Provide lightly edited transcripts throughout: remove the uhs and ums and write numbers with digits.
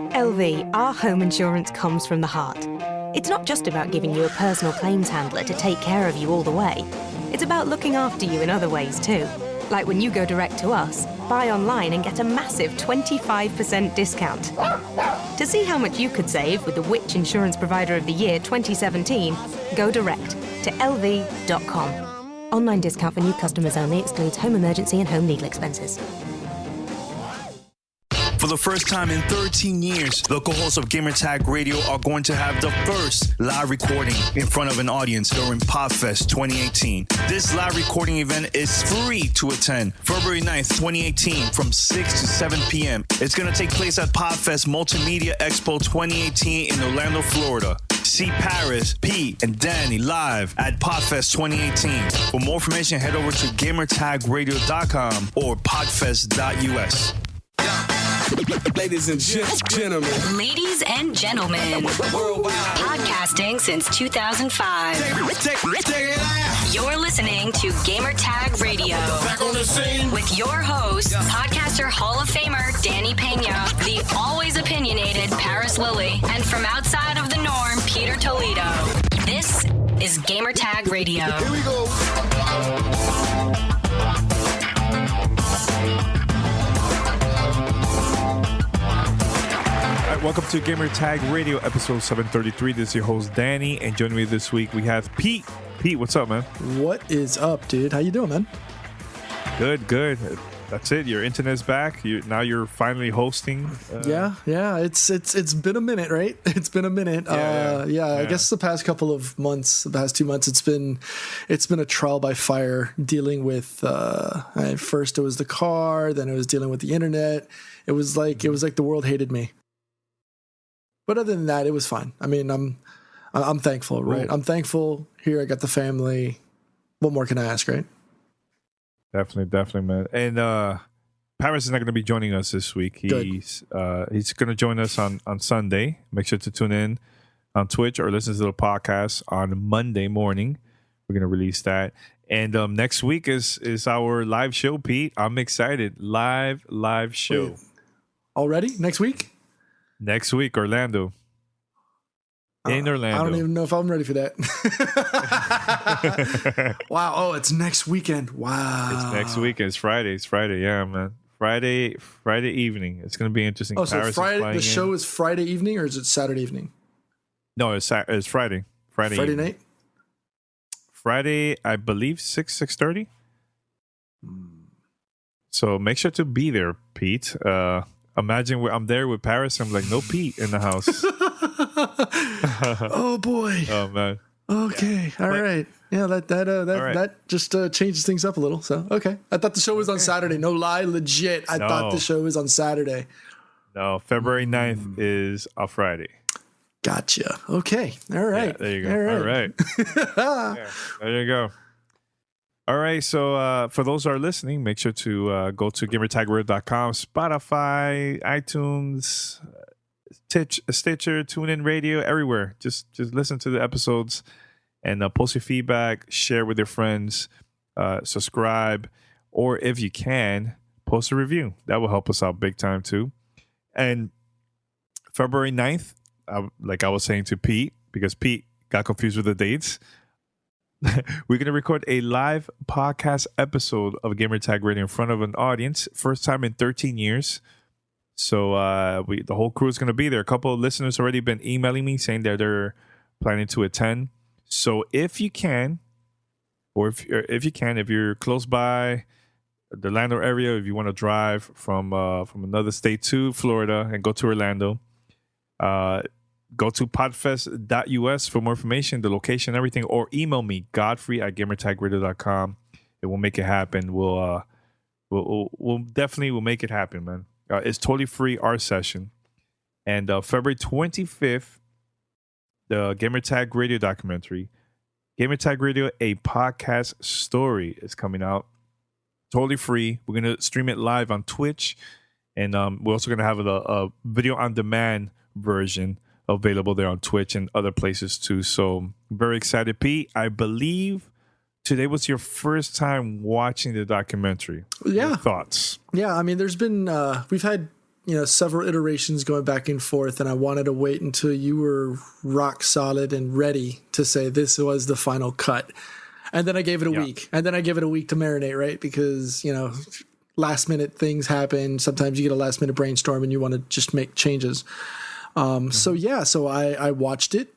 At LV, our home insurance comes from the heart. It's not just about giving you a personal claims handler to take care of you all the way. It's about looking after you in other ways too. Like when you go direct to us, buy online and get a massive 25% discount. To see how much you could save with the Which Insurance Provider of the Year 2017, go direct to lv.com. Online discount for new customers only, excludes home emergency and home legal expenses. For the first time in 13 years, the co-hosts of Gamertag Radio are going to have the first live recording in front of an audience during PodFest 2018. This live recording event is free to attend February 9th, 2018 from 6 to 7 p.m. It's going to take place at PodFest Multimedia Expo 2018 in Orlando, Florida. See Paris, Pete, and Danny live at PodFest 2018. For more information, head over to gamertagradio.com or podfest.us. Ladies and gentlemen. Ladies and gentlemen. Worldwide. Podcasting since 2005. Take it out. You're listening to Gamertag Radio. Back on the scene. With your host, podcaster Hall of Famer Danny Pena, the always opinionated Paris Lilly, and from outside of the norm, Peter Toledo. This is Gamertag Radio. Here we go. Welcome to Gamertag Radio, episode 733. This is your host, Danny, and joining me this week, we have Pete. Pete, what's up, man? What is up, dude? How you doing, man? Good. That's it. Your internet's back. Now you're finally hosting. Yeah. It's been a minute, right? It's been a minute. Yeah. I guess the past couple of months, the past 2 months, it's been a trial by fire dealing with. At first, it was the car, then it was dealing with the internet. It was like the world hated me. But other than that, it was fine. I mean, I'm thankful, right? I'm thankful. Here, I got the family. What more can I ask, right? Definitely, man. And Paris is not going to be joining us this week. He's going to join us on Sunday. Make sure to tune in on Twitch or listen to the podcast on Monday morning. We're going to release that. And next week is our live show, Pete. I'm excited. Live show. Wait, already? Next week? Next week, Orlando. In Orlando. I don't even know if I'm ready for that. Wow. Oh, it's next weekend. Wow. It's next weekend. It's Friday. Yeah, man. Friday evening. It's going to be interesting. Oh, so Paris Friday. The show is Friday evening, or is it Saturday evening? No, it's Friday. Friday night. Friday, I believe 6:30. So make sure to be there, Pete. Imagine I'm there with Paris. I'm like, no Pete in the house. Oh boy. Oh man. Okay. All right. Yeah. That just changes things up a little. So okay. I thought the show was on Saturday. No lie, legit. I thought the show was on Saturday. No, February 9th is a Friday. Gotcha. Okay. All right. Yeah, there you go. All right. Yeah, there you go. All right, so for those who are listening, make sure to go to gamertagradio.com, Spotify, iTunes, Stitcher, TuneIn Radio, everywhere. Just listen to the episodes and post your feedback, share with your friends, subscribe, or if you can, post a review. That will help us out big time too. And February 9th, like I was saying to Pete, because Pete got confused with the dates, we're going to record a live podcast episode of Gamertag Radio in front of an audience. First time in 13 years. So the whole crew is going to be there. A couple of listeners already been emailing me saying that they're planning to attend. So if you can, or if you're close by the Orlando area, if you want to drive from another state to Florida and go to Orlando, go to podfest.us for more information, the location, everything, or email me, godfrey@gamertagradio.com. It will make it happen. We'll definitely make it happen, man. It's totally free, our session. And February 25th, the Gamertag Radio documentary, Gamertag Radio, a podcast story, is coming out. Totally free. We're going to stream it live on Twitch. And we're also going to have a video on demand version available there on Twitch and other places too. So very excited. Pete, I believe today was your first time watching the documentary. Yeah. Your thoughts? Yeah, I mean, there's been we've had several iterations going back and forth, and I wanted to wait until you were rock solid and ready to say this was the final cut. And then I gave it a week. And then I give it a week to marinate, right? Because, last minute things happen. Sometimes you get a last minute brainstorm and you want to just make changes. So I watched it.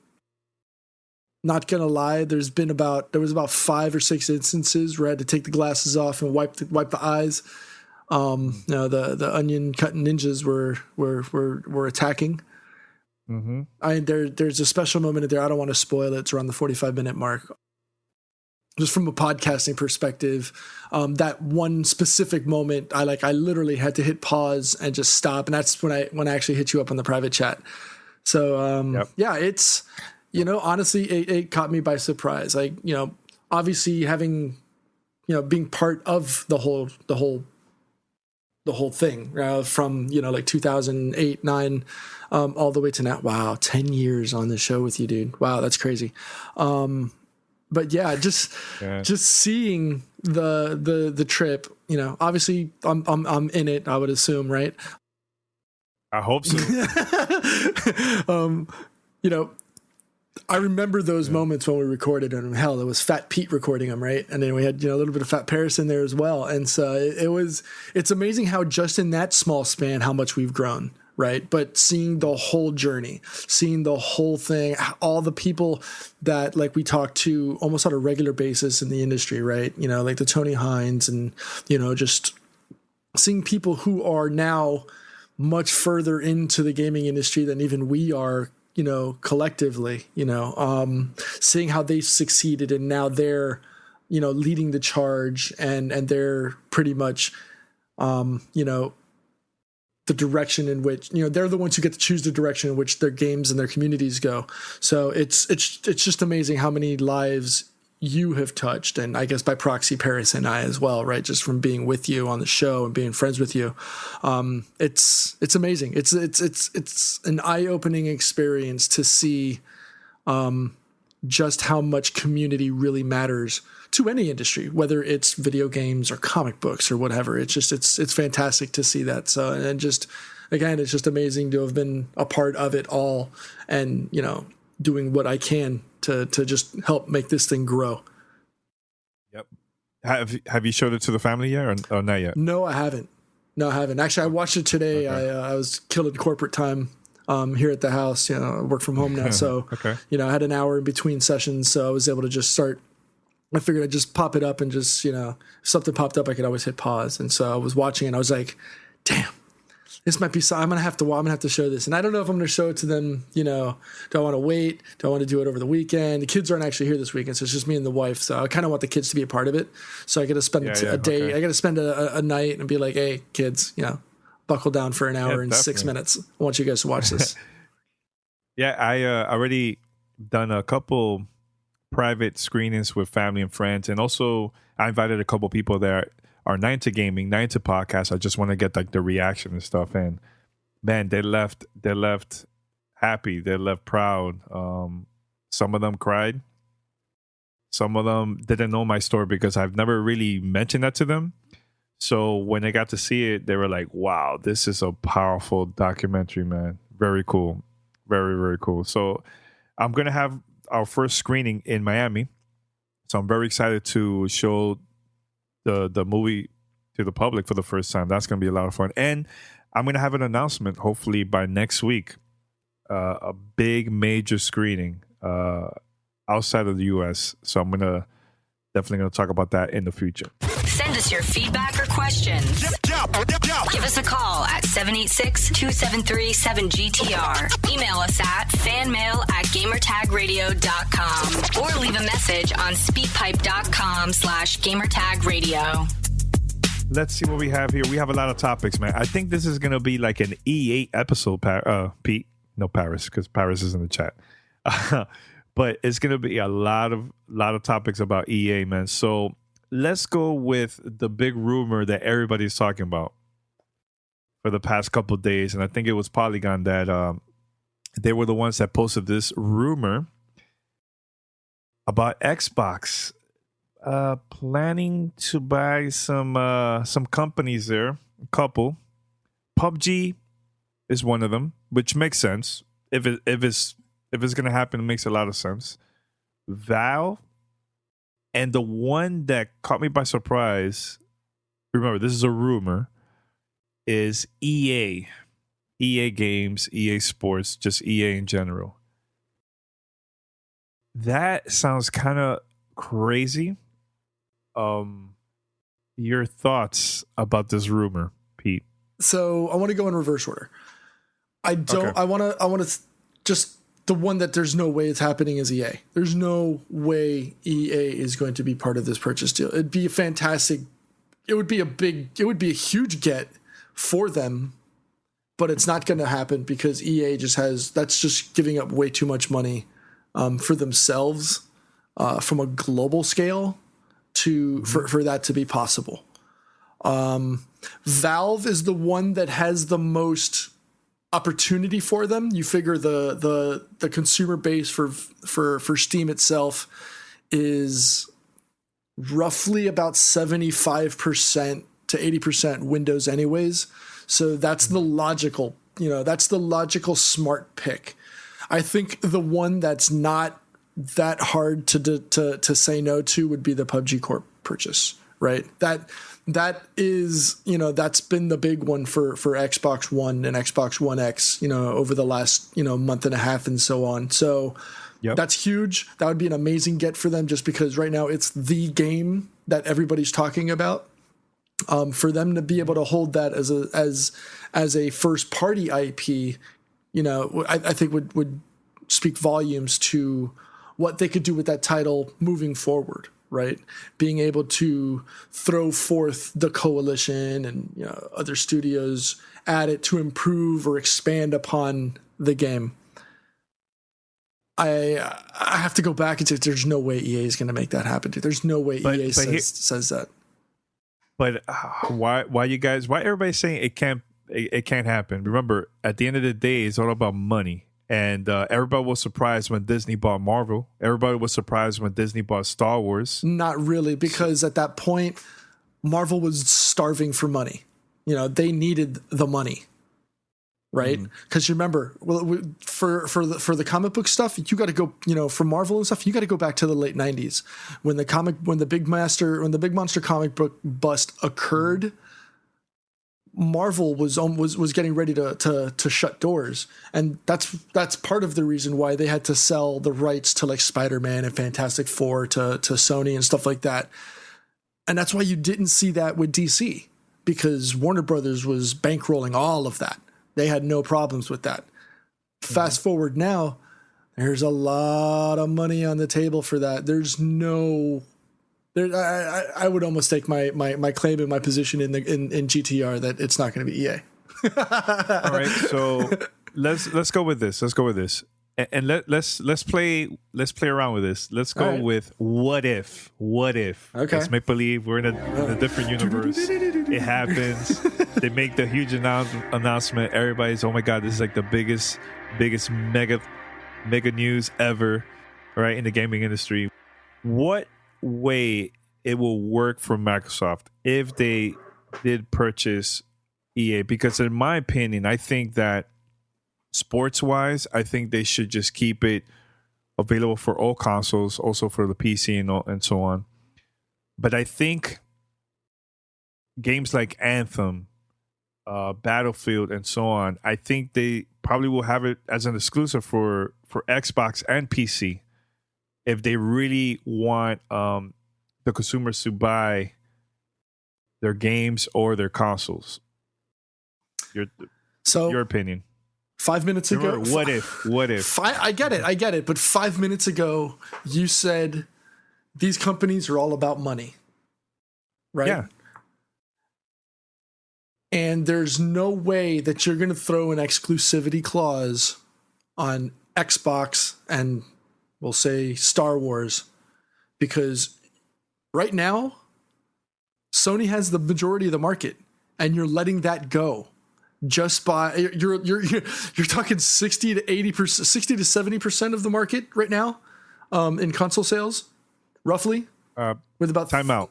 Not gonna lie, there was about 5 or 6 instances where I had to take the glasses off and wipe the eyes. The onion cutting ninjas were attacking. There's a special moment in there. I don't want to spoil it. It's around the 45-minute mark. Just from a podcasting perspective, that one specific moment, I literally had to hit pause and just stop, and that's when I actually hit you up on the private chat. So it's honestly it caught me by surprise. Obviously having being part of the whole thing from 2008, 9 all the way to now. Wow, 10 years on the show with you, dude. Wow, that's crazy. But yeah, just seeing the trip, obviously I'm in it, I would assume, right? I hope so. I remember those moments when we recorded them. Hell, it was Fat Pete recording them, right? And then we had a little bit of Fat Paris in there as well. And so it's amazing how just in that small span, how much we've grown, right? But seeing the whole journey, seeing the whole thing, all the people that we talk to almost on a regular basis in the industry, right? Like the Tony Hines and, just seeing people who are now much further into the gaming industry than even we are, collectively, seeing how they succeeded and now they're, leading the charge and they're pretty much, the direction in which, they're the ones who get to choose the direction in which their games and their communities go. So it's just amazing how many lives you have touched, and I guess by proxy Paris and I as well, right? Just from being with you on the show and being friends with you. It's amazing. It's an eye-opening experience to see just how much community really matters to any industry, whether it's video games or comic books or whatever. It's fantastic to see that. So, and just, again, it's just amazing to have been a part of it all and, doing what I can to just help make this thing grow. Yep. Have you showed it to the family yet or not yet? No, I haven't. Actually, I watched it today. Okay. I was killing corporate time here at the house. I work from home now. So, okay. I had an hour in between sessions. So I was able to just start. I figured I'd just pop it up and just, if something popped up, I could always hit pause. And so I was watching and I was like, damn, this might be so. I'm going to have to show this. And I don't know if I'm going to show it to them. Do I want to wait? Do I want to do it over the weekend? The kids aren't actually here this weekend. So it's just me and the wife. So I kind of want the kids to be a part of it. So I got to spend a day. Okay. I got to spend a night and be like, hey, kids, buckle down for an hour and definitely. 6 minutes. I want you guys to watch this. Yeah, I already done a couple private screenings with family and friends, and also I invited a couple people that are not into gaming, not into podcasts. I just want to get the reaction and stuff. And man, they left happy, they left proud. Some of them cried. Some of them didn't know my story because I've never really mentioned that to them. So when they got to see it, they were like, wow, this is a powerful documentary, man. Very cool. Very, very cool. So I'm going to have our first screening in Miami. So I'm very excited to show the movie to the public for the first time. That's going to be a lot of fun. And I'm going to have an announcement, hopefully by next week, a big major screening outside of the U.S. So I'm definitely going to talk about that in the future. Send us your feedback or questions. Give us a call at 786-273-7GTR. Email us at fanmail@gamertagradio.com or leave a message on speakpipe.com/gamertagradio. Let's see what we have here. We have a lot of topics, man. I think this is going to be like an E8 episode, Pete. No, Paris, because Paris is in the chat. But it's going to be a lot of topics about EA, man. So let's go with the big rumor that everybody's talking about for the past couple of days. And I think it was Polygon that they were the ones that posted this rumor about Xbox planning to buy some companies there, a couple. PUBG is one of them, which makes sense. If it's gonna happen, it makes a lot of sense. Valve, and the one that caught me by surprise, remember this is a rumor, is EA. EA Games, EA Sports, just EA in general. That sounds kind of crazy. Your thoughts about this rumor, Pete? So I want to go in reverse order. I don't. Okay. I want to just the one that there's no way it's happening is EA. There's no way EA is going to be part of this purchase deal. It'd be a fantastic. It would be a huge get for them, but it's not going to happen because EA that's just giving up way too much money for themselves from a global scale for that to be possible. Valve is the one that has the most opportunity for them. You figure the consumer base for Steam itself is roughly about 75% to 80% Windows anyways. So that's the logical smart pick. I think the one that's not that hard to say no to would be the PUBG Corp purchase, right? That is, that's been the big one for Xbox One and Xbox One X, over the last, month and a half and so on. So That's huge. That would be an amazing get for them just because right now it's the game that everybody's talking about. For them to be able to hold that as a first party IP, I think would speak volumes to what they could do with that title moving forward, right? Being able to throw forth the Coalition and other studios at it to improve or expand upon the game. I have to go back and say there's no way EA is going to make that happen. Dude. There's no way EA says that. But why everybody's saying it can't happen? Remember, at the end of the day, it's all about money. And everybody was surprised when Disney bought Marvel. Everybody was surprised when Disney bought Star Wars. Not really, because at that point, Marvel was starving for money. They needed the money, right? Because you remember, for the comic book stuff, you got to go. For Marvel and stuff, you got to go back to the late '90s when the Big Monster comic book bust occurred. Marvel was getting ready to shut doors, and that's part of the reason why they had to sell the rights to like Spider-Man and Fantastic Four to Sony and stuff like that. And that's why you didn't see that with DC, because Warner Brothers was bankrolling all of that. They had no problems with that. Fast forward now, there's a lot of money on the table for that. I would almost take my claim and my position in GTR that it's not going to be EA. All right, so let's go with this. And let's play around with this. Let's go with what if. Okay. Let's make believe we're in a different universe. It happens. They make the huge announcement. Everybody's, oh my god, this is like the biggest mega news ever, right, in the gaming industry. What way it will work for Microsoft if they did purchase EA? Because in my opinion, I think that sports wise, I think they should just keep it available for all consoles, also for the PC and so on. But I think games like Anthem, Battlefield, and so on, I think they probably will have it as an exclusive for Xbox and PC if they really want the consumers to buy their games or their consoles. Your opinion. 5 minutes ago, remember, what if? I get it. But 5 minutes ago, you said these companies are all about money, right? Yeah. And there's no way that you're going to throw an exclusivity clause on Xbox and we'll say Star Wars, because right now Sony has the majority of the market, and you're letting that go just by you're talking 60 to 80%, 60 to 70% of the market right now in console sales, roughly. With about time out.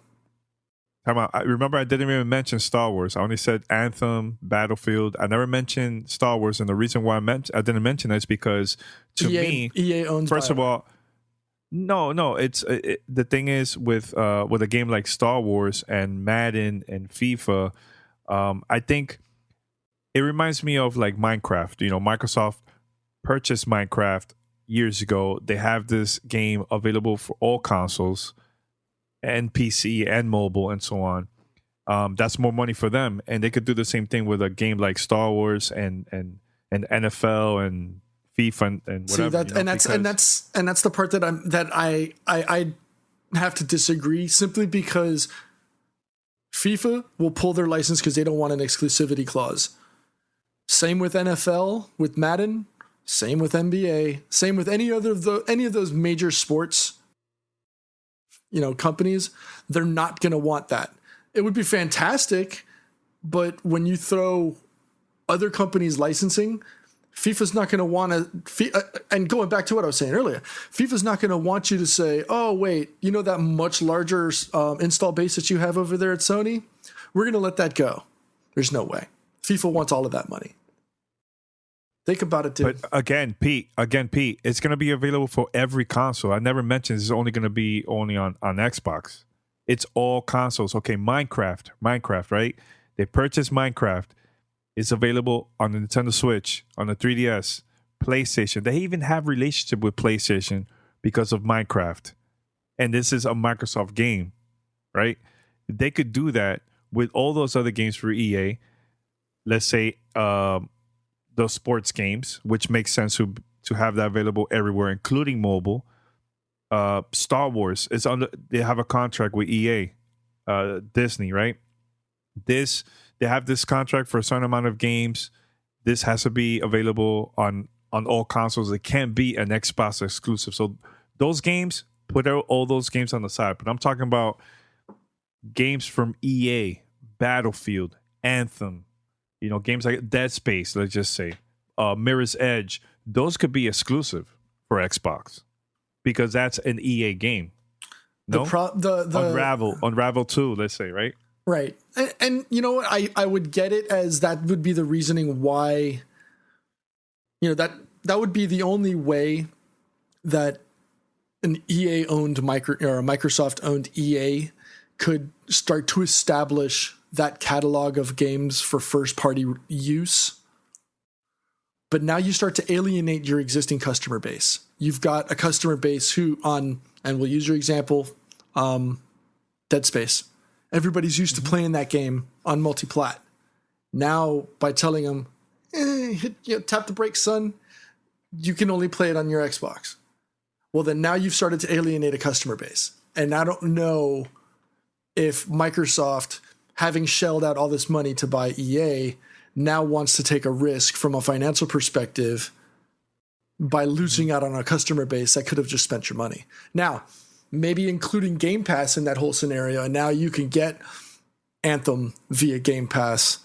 Time out. I remember I didn't even mention Star Wars. I only said Anthem, Battlefield. I never mentioned Star Wars, and the reason why I didn't mention it is because to me, EA owns. first of all, no. It's the thing is with a game like Star Wars and Madden and FIFA, I think it reminds me of like Minecraft. You know, Microsoft purchased Minecraft years ago. They have this game available for all consoles and PC and mobile and so on. That's more money for them, and they could do the same thing with a game like Star Wars and NFL and FIFA and whatever. See that, you know, and that's the part that I have to disagree, simply because FIFA will pull their license because they don't want an exclusivity clause. Same with NFL, with Madden, same with NBA, same with any of those major sports, you know, companies. They're not going to want that. It would be fantastic, but when you throw other companies licensing, FIFA's not going to want to, and going back to what I was saying earlier, FIFA's not going to want you to say, oh, wait, you know that much larger install base that you have over there at Sony? We're going to let that go. There's no way. FIFA wants all of that money. Think about it, dude. But again, Pete, it's going to be available for every console. I never mentioned it's only going to be only on Xbox. It's all consoles. Okay, Minecraft, right? They purchased Minecraft. It's available on the Nintendo Switch, on the 3DS, PlayStation. They even have relationship with PlayStation because of Minecraft. And this is a Microsoft game, right? They could do that with all those other games for EA. Let's say those sports games, which makes sense to have that available everywhere, including mobile. Star Wars is they have a contract with EA, Disney, right? They have this contract for a certain amount of games. This has to be available on all consoles. It can't be an Xbox exclusive. So those games, put out all those games on the side. But I'm talking about games from EA, Battlefield, Anthem, you know, games like Dead Space, let's just say, Mirror's Edge. Those could be exclusive for Xbox because that's an EA game. No, Unravel 2, let's say, right? Right. And you know what? I would get it as that would be the reasoning why, you know, that would be the only way that an EA owned or a Microsoft owned EA could start to establish that catalog of games for first party use. But now you start to alienate your existing customer base. You've got a customer base who and we'll use your example, Dead Space. Everybody's used to playing that game on multi-plat. Now, by telling them, tap the brakes, son, you can only play it on your Xbox. Well, then now you've started to alienate a customer base. And I don't know if Microsoft, having shelled out all this money to buy EA, now wants to take a risk from a financial perspective by losing out on a customer base that could have just spent your money. Now, maybe including Game Pass in that whole scenario, and now you can get Anthem via Game Pass,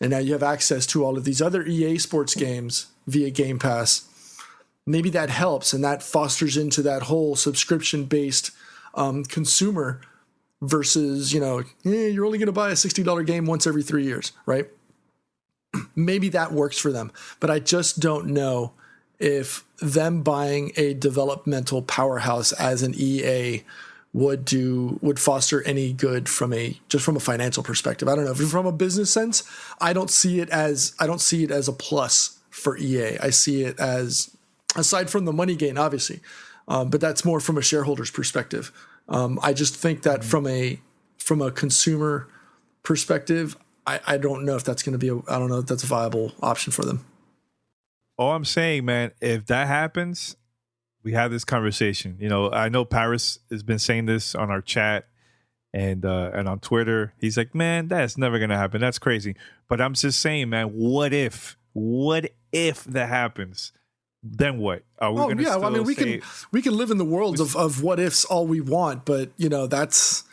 and now you have access to all of these other EA sports games via Game Pass. Maybe that helps, and that fosters into that whole subscription-based consumer versus, you know, you're only going to buy a $60 game once every 3 years, right? Maybe that works for them, but I just don't know if them buying a developmental powerhouse as an EA would foster any good from a financial perspective. I don't know. From a business sense, I don't see it as a plus for EA. I see it as, aside from the money gain, obviously, but that's more from a shareholder's perspective. I just think that from a consumer perspective, I don't know if that's going to be I don't know if that's a viable option for them. All I'm saying, man, if that happens, we have this conversation. You know, I know Paris has been saying this on our chat and on Twitter. He's like, man, that's never going to happen. That's crazy. But I'm just saying, man, what if that happens? Then what? Are we going to still we can live in the world of what ifs all we want, but you know, that's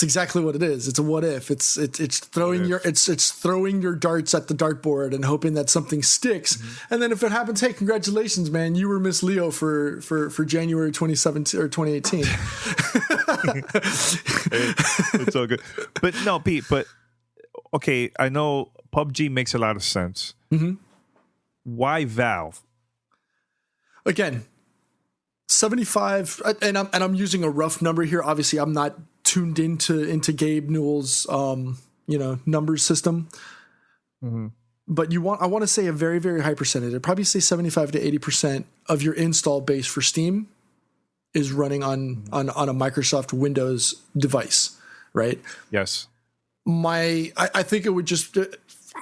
exactly what it is. It's a what if. It's throwing your darts at the dartboard and hoping that something sticks. Mm-hmm. And then if it happens, hey, congratulations, man, you were Miss Leo for January 2017 or 2018. It's all good. But no, Pete. But okay, I know PUBG makes a lot of sense. Mm-hmm. Why Valve? Again, 75, and I'm using a rough number here. Obviously, I'm not tuned into Gabe Newell's numbers system. Mm-hmm. But I want to say a very, very high percentage. I'd probably say 75 to 80% of your install base for Steam is running on a Microsoft Windows device, right? Yes. I think it would just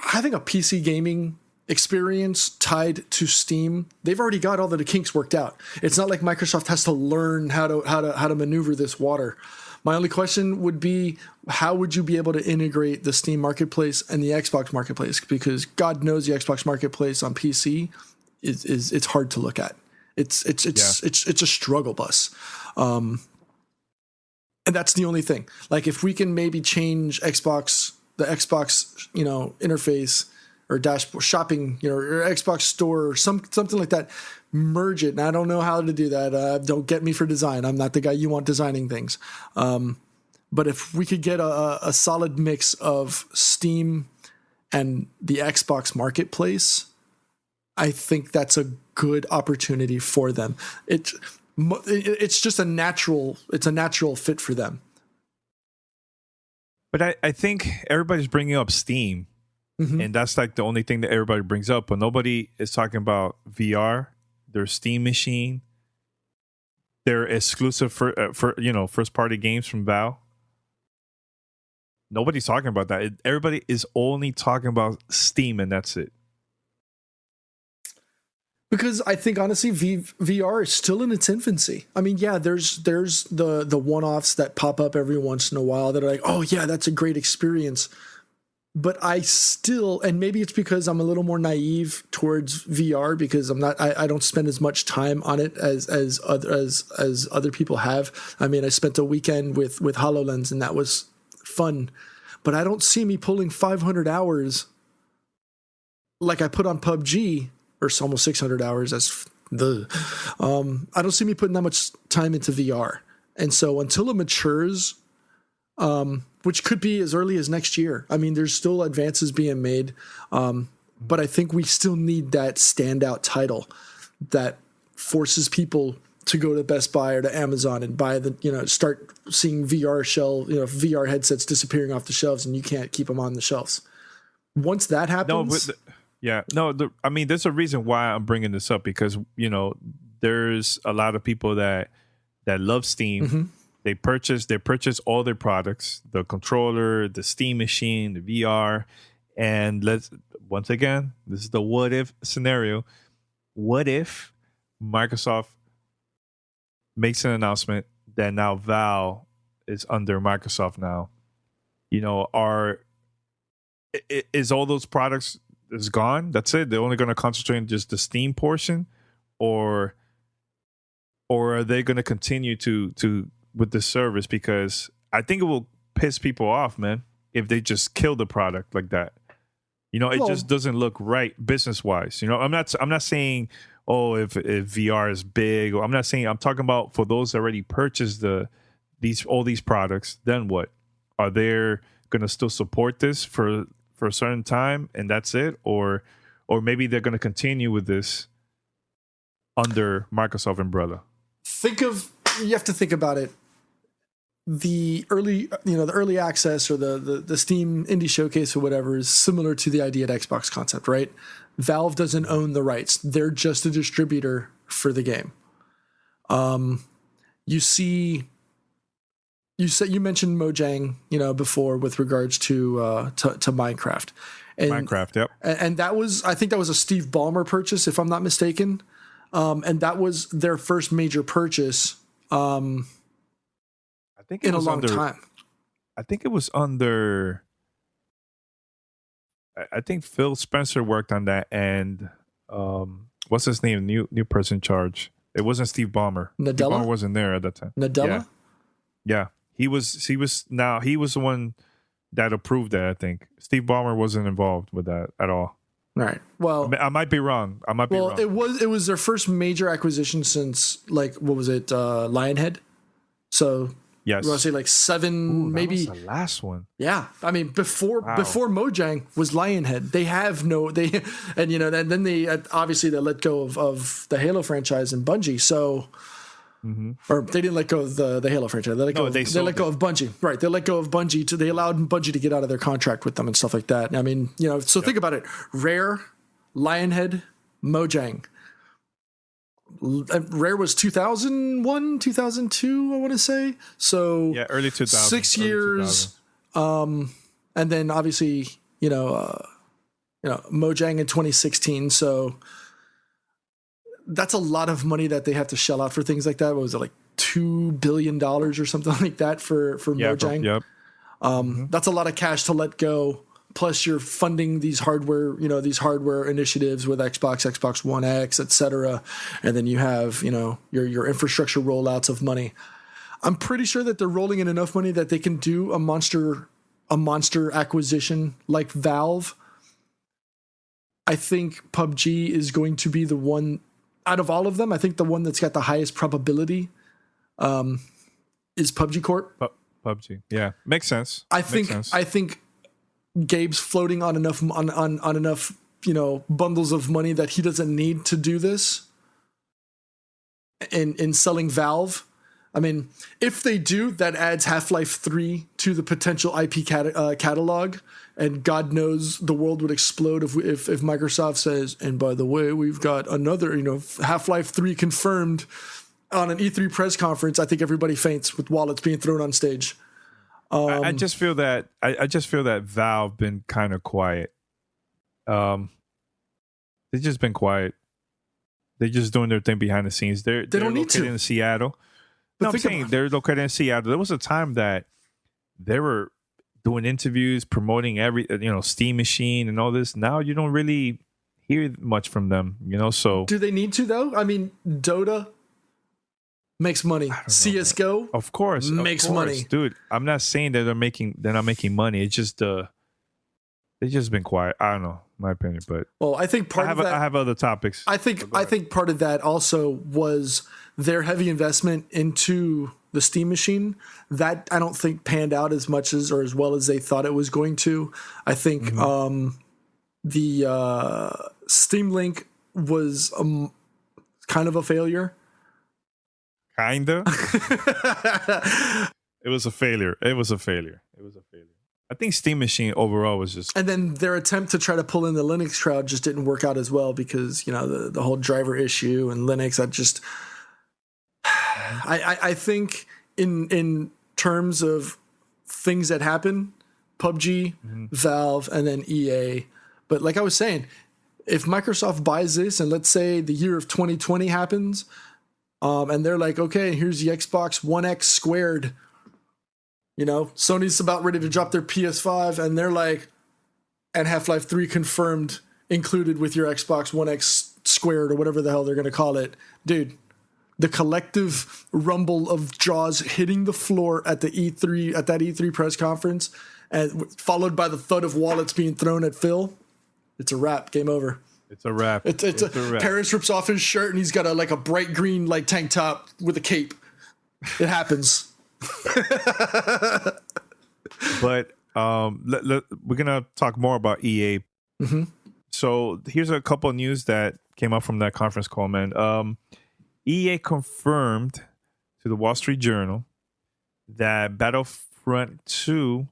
having a PC gaming experience tied to Steam. They've already got all the kinks worked out. It's not like Microsoft has to learn how to maneuver this water. My only question would be, how would you be able to integrate the Steam Marketplace and the Xbox Marketplace? Because God knows the Xbox Marketplace on PC it's hard to look at. It's a struggle bus. And that's the only thing. Like, if we can maybe change the Xbox, interface or dashboard shopping, or Xbox store or something like that, merge it. And I don't know how to do that. Don't get me for design. I'm not the guy you want designing things. But if we could get a solid mix of Steam and the Xbox Marketplace, I think that's a good opportunity for them. It's just a natural fit for them. But I think everybody's bringing up Steam, and that's like the only thing that everybody brings up. But nobody is talking about VR, their Steam machine, their exclusive for first party games from Valve. Nobody's talking about that. Everybody is only talking about Steam, and that's it. Because I think, honestly, VR is still in its infancy. I mean, yeah, there's the one-offs that pop up every once in a while that are like, oh yeah, that's a great experience. But I still, and maybe it's because I'm a little more naive towards VR because I don't spend as much time on it as other people have. I mean, I spent a weekend with HoloLens, and that was fun. But I don't see me pulling 500 hours like I put on PUBG, or almost 600 hours. I don't see me putting that much time into VR. And so until it matures, which could be as early as next year. I mean, there's still advances being made. But I think we still need that standout title that forces people to go to Best Buy or to Amazon and buy start seeing VR headsets disappearing off the shelves, and you can't keep them on the shelves. Once that happens. I mean, there's a reason why I'm bringing this up, because there's a lot of people that love Steam. Mm-hmm. They purchase all their products, the controller, the Steam machine, the VR, and once again, this is the what if scenario. What if Microsoft makes an announcement that now Valve is under Microsoft now? Is all those products is gone? That's it? They're only going to concentrate on just the Steam portion, or are they going to continue to with the service? Because I think it will piss people off, man, if they just kill the product like that. It just doesn't look right business wise. I'm not saying, oh, if VR is big, or I'm talking about for those that already purchased all these products. Then what? Are they going to still support this for a certain time and that's it, or maybe they're going to continue with this under Microsoft umbrella? You have to think about it. The early access or the Steam Indie Showcase or whatever is similar to the idea at Xbox concept, right? Valve doesn't own the rights; they're just a distributor for the game. You mentioned Mojang, before with regards to Minecraft. Minecraft, yep. And I think that was a Steve Ballmer purchase, if I'm not mistaken. And that was their first major purchase. I think in a long time. I think it was under. I think Phil Spencer worked on that, and what's his name? New person in charge. It wasn't Steve Ballmer. Nadella? Steve Ballmer wasn't there at that time. Nadella? Yeah. He was the one that approved that, I think. Steve Ballmer wasn't involved with that at all. Right. Well, I might be wrong. Wrong. It was their first major acquisition since, what was it, Lionhead? So Yes. You want to say like 7, Ooh, that maybe. was the last one. Yeah, I mean before Mojang was Lionhead, they have and then they obviously they let go of the Halo franchise and Bungie, so or they didn't let go of the Halo franchise. They let go of Bungie, right? They let go of Bungie they allowed Bungie to get out of their contract with them and stuff like that. I mean, so think about it: Rare, Lionhead, Mojang. Rare was 2001, 2002, I want to say. So yeah, early 2000s. 6 years. And then obviously, Mojang in 2016. So that's a lot of money that they have to shell out for things like that. What was it, like $2 billion or something like that for Mojang? Yep. That's a lot of cash to let go. Plus, you're funding these hardware initiatives with Xbox One X, etc. And then you have, your infrastructure rollouts of money. I'm pretty sure that they're rolling in enough money that they can do a monster acquisition like Valve. I think PUBG is going to be the one out of all of them. I think the one that's got the highest probability is PUBG Corp. PUBG, yeah, makes sense. I think Gabe's floating on enough on enough bundles of money that he doesn't need to do this in selling Valve. I mean, if they do, that adds Half-Life 3 to the potential IP catalog, and God knows the world would explode if Microsoft says, and by the way, we've got another Half-Life 3 confirmed on an E3 press conference. I think everybody faints with wallets being thrown on stage. I just feel that Valve been kind of quiet. They've just been quiet. They're just doing their thing behind the scenes. They're don't need located to. in Seattle. No, I'm saying they're located in Seattle. There was a time that they were doing interviews, promoting Steam Machine and all this. Now you don't really hear much from them. So do they need to though? I mean, Dota makes money. CS:GO, of course, makes money, dude. I'm not saying that they're not making money. It's just they've just been quiet. I don't know, my opinion, but I think I have other topics. I think part of that also was their heavy investment into the Steam Machine. That I don't think panned out as much as well as they thought it was going to. I think the Steam Link was kind of a failure. Kinda. It was a failure. I think Steam Machine overall was just. And then their attempt to try to pull in the Linux crowd just didn't work out as well because the whole driver issue and Linux. I think in terms of things that happen, PUBG, Valve, and then EA. But like I was saying, if Microsoft buys this and let's say the year of 2020 happens. And they're like, okay, here's the Xbox One X squared. Sony's about ready to drop their PS5, and they're like, and Half-Life 3 confirmed, included with your Xbox One X squared or whatever the hell they're going to call it. Dude, the collective rumble of jaws hitting the floor at that E3 press conference, and followed by the thud of wallets being thrown at Phil, it's a wrap. Game over. It's a wrap. It's a wrap. Paris rips off his shirt and he's got a bright green tank top with a cape. It happens. But we're gonna talk more about EA. So here's a couple of news that came up from that conference call, man. EA confirmed to the Wall Street Journal that Battlefront 2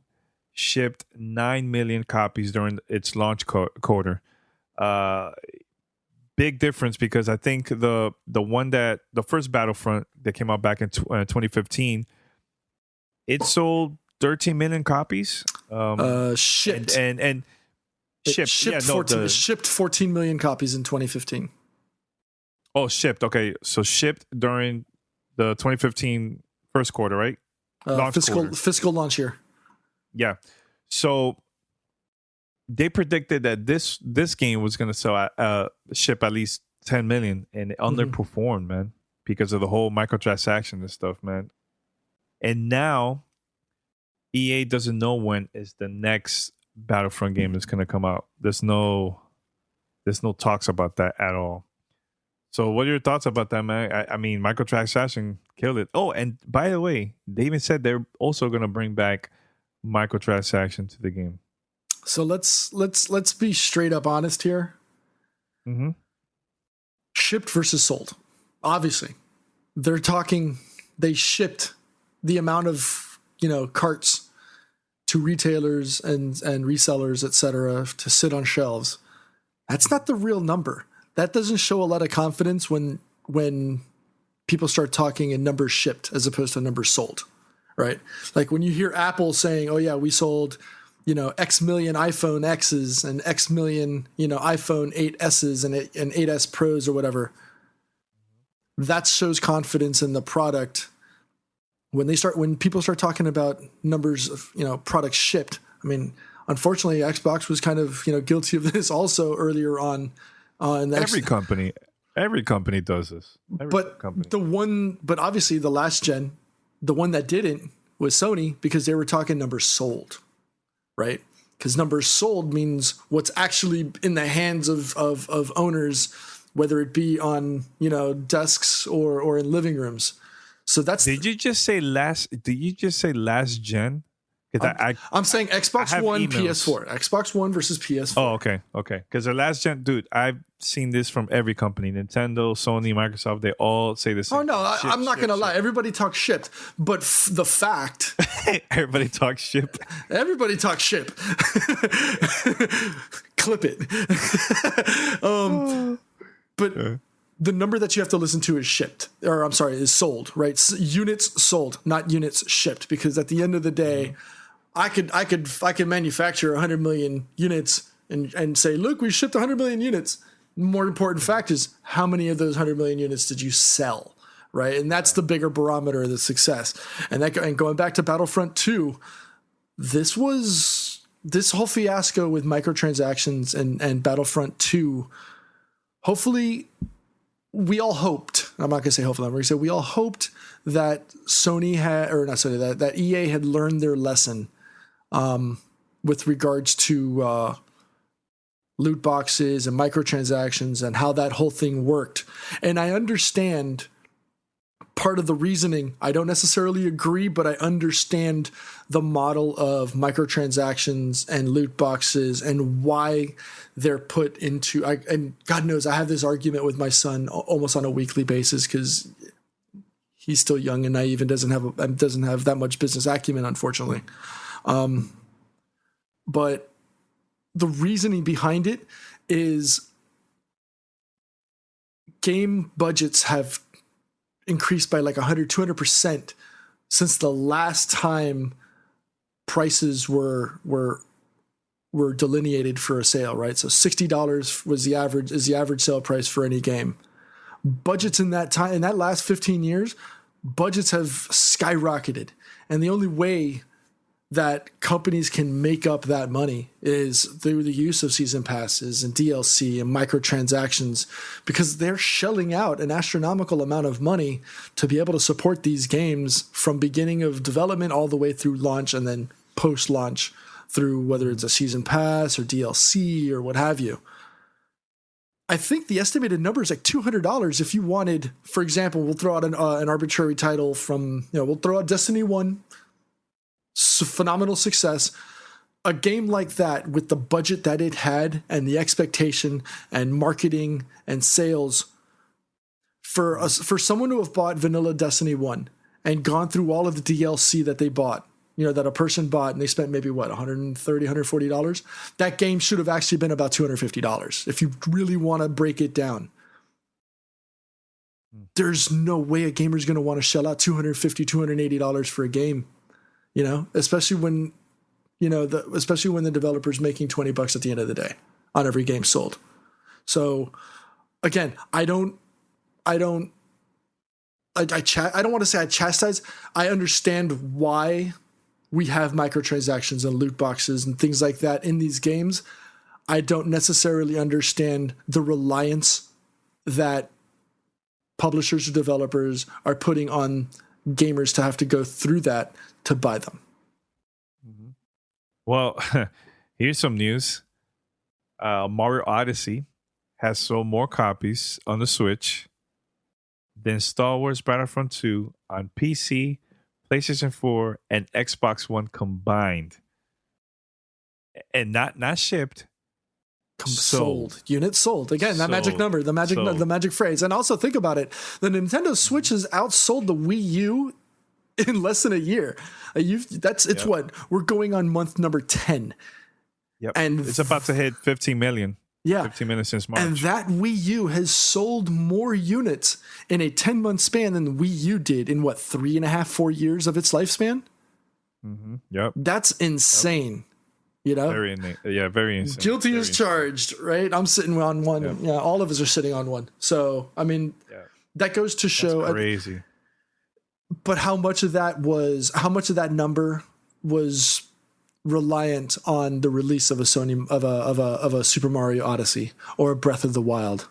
shipped 9 million copies during its launch quarter. Big difference because I think the first Battlefront that came out back in 2015, it sold 13 million copies. Shipped and shipped. It shipped 14 million copies in 2015. Oh, shipped. Okay, so shipped during the 2015 first quarter, right? Fiscal launch year. Yeah. So they predicted that this game was going to ship at least 10 million, and it underperformed, man, because of the whole microtransaction and stuff, man. And now EA doesn't know when is the next Battlefront game that's going to come out. There's no talks about that at all. So what are your thoughts about that, man? I mean, microtransaction killed it. Oh, and by the way, they even said they're also going to bring back microtransaction to the game. So let's be straight up honest here. Mm-hmm. Shipped versus sold. Obviously, they shipped the amount of, carts to retailers and resellers, etc., to sit on shelves. That's not the real number. That doesn't show a lot of confidence when people start talking in numbers shipped as opposed to numbers sold, right? Like when you hear Apple saying, "Oh yeah, we sold, X million iPhone X's and X million, iPhone 8S's and 8S Pros or whatever." That shows confidence in the product. When people start talking about numbers of, products shipped, I mean, unfortunately, Xbox was kind of, guilty of this also earlier on. Every company does this. But obviously the last gen, the one that didn't was Sony, because they were talking numbers sold, right? Because numbers sold means what's actually in the hands of owners, whether it be on, desks or in living rooms. So that's. Did you just say last gen? I'm saying Xbox One, emails. PS4. Xbox One versus PS4. Oh, okay. Because the last gen, dude, I've seen this from every company: Nintendo, Sony, Microsoft. They all say the same. Oh no, I'm not gonna lie. Everybody talks shipped, but the fact. Everybody talks ship. Everybody talks ship. Clip it. But the number that you have to listen to is shipped, or I'm sorry, is sold, right? Units sold, not units shipped, because at the end of the day, I could manufacture 100 million units and say, look, we shipped 100 million units. More important fact is how many of those 100 million units did you sell, right? And that's the bigger barometer of the success. And going back to Battlefront 2, this whole fiasco with microtransactions and Battlefront 2. Hopefully, we all hoped. I'm not going to say hopefully. I'm going to say we all hoped that that EA had learned their lesson with regards to loot boxes and microtransactions and how that whole thing worked. And I understand part of the reasoning. I don't necessarily agree, but I understand the model of microtransactions and loot boxes and why they're put into. And God knows I have this argument with my son almost on a weekly basis because he's still young and naive and doesn't have that much business acumen, unfortunately. But the reasoning behind it is game budgets have increased by like 100-200% since the last time prices were delineated for a sale, right? So $60 is the average sale price for any game. Budgets in that last 15 years, budgets have skyrocketed. And the only way that companies can make up that money is through the use of season passes and DLC and microtransactions, because they're shelling out an astronomical amount of money to be able to support these games from beginning of development all the way through launch and then post-launch through whether it's a season pass or DLC or what have you. I think the estimated number is like $200 if you wanted, for example, we'll throw out an arbitrary title from, we'll throw out Destiny 1, phenomenal success. A game like that with the budget that it had and the expectation and marketing and sales for someone to have bought vanilla Destiny 1 and gone through all of the DLC that they bought, that a person bought and they spent maybe $130, $140. That game should have actually been about $250 if you really want to break it down. There's no way a gamer's going to want to shell out $250, $280 for a game. Especially when the developer's making $20 at the end of the day on every game sold. So again, I don't want to say I chastise. I understand why we have microtransactions and loot boxes and things like that in these games. I don't necessarily understand the reliance that publishers or developers are putting on gamers to have to go through that to buy them. Well, here's some news. Mario Odyssey has sold more copies on the Switch than Star Wars Battlefront 2 on PC, PlayStation 4, and Xbox One combined. And not shipped. Sold. Units sold. Again, that magic Sold. number, the magic phrase. And also think about it. The Nintendo Switch has outsold the Wii U in less than a year. What? We're going on month number 10. Yep. And it's about to hit 15 million. Yeah. 15 million since March. And that Wii U has sold more units in a 10-month span than the Wii U did in 3.5, 4 years of its lifespan? Yep. That's insane. You know? Very insane. Guilty Very as charged, right? I'm sitting on one. Yeah. Yeah, all of us are sitting on one. So, I mean, that goes to show. That's crazy. But how much of that number was reliant on the release of a a Super Mario Odyssey or a Breath of the Wild?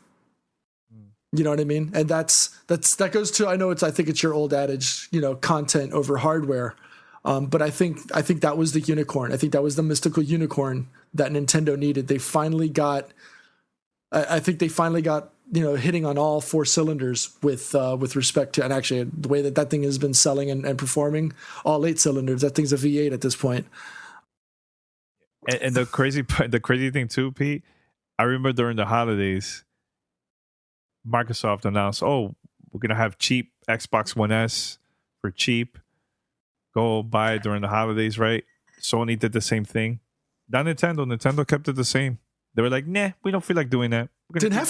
You know what I mean? And that goes to, I think it's your old adage, content over hardware. But I think that was the unicorn. I think that was the mystical unicorn that Nintendo needed. They finally got, hitting on all four cylinders with respect to, and actually the way that thing has been selling and performing, all 8 cylinders. That thing's a V8 at this point. And the crazy thing too, Pete, I remember during the holidays, Microsoft announced, "Oh, we're gonna have cheap Xbox One S for cheap. Go buy it during the holidays," right? Sony did the same thing. Not Nintendo. Nintendo kept it the same. They were like, "Nah, we don't feel like doing that. Don't have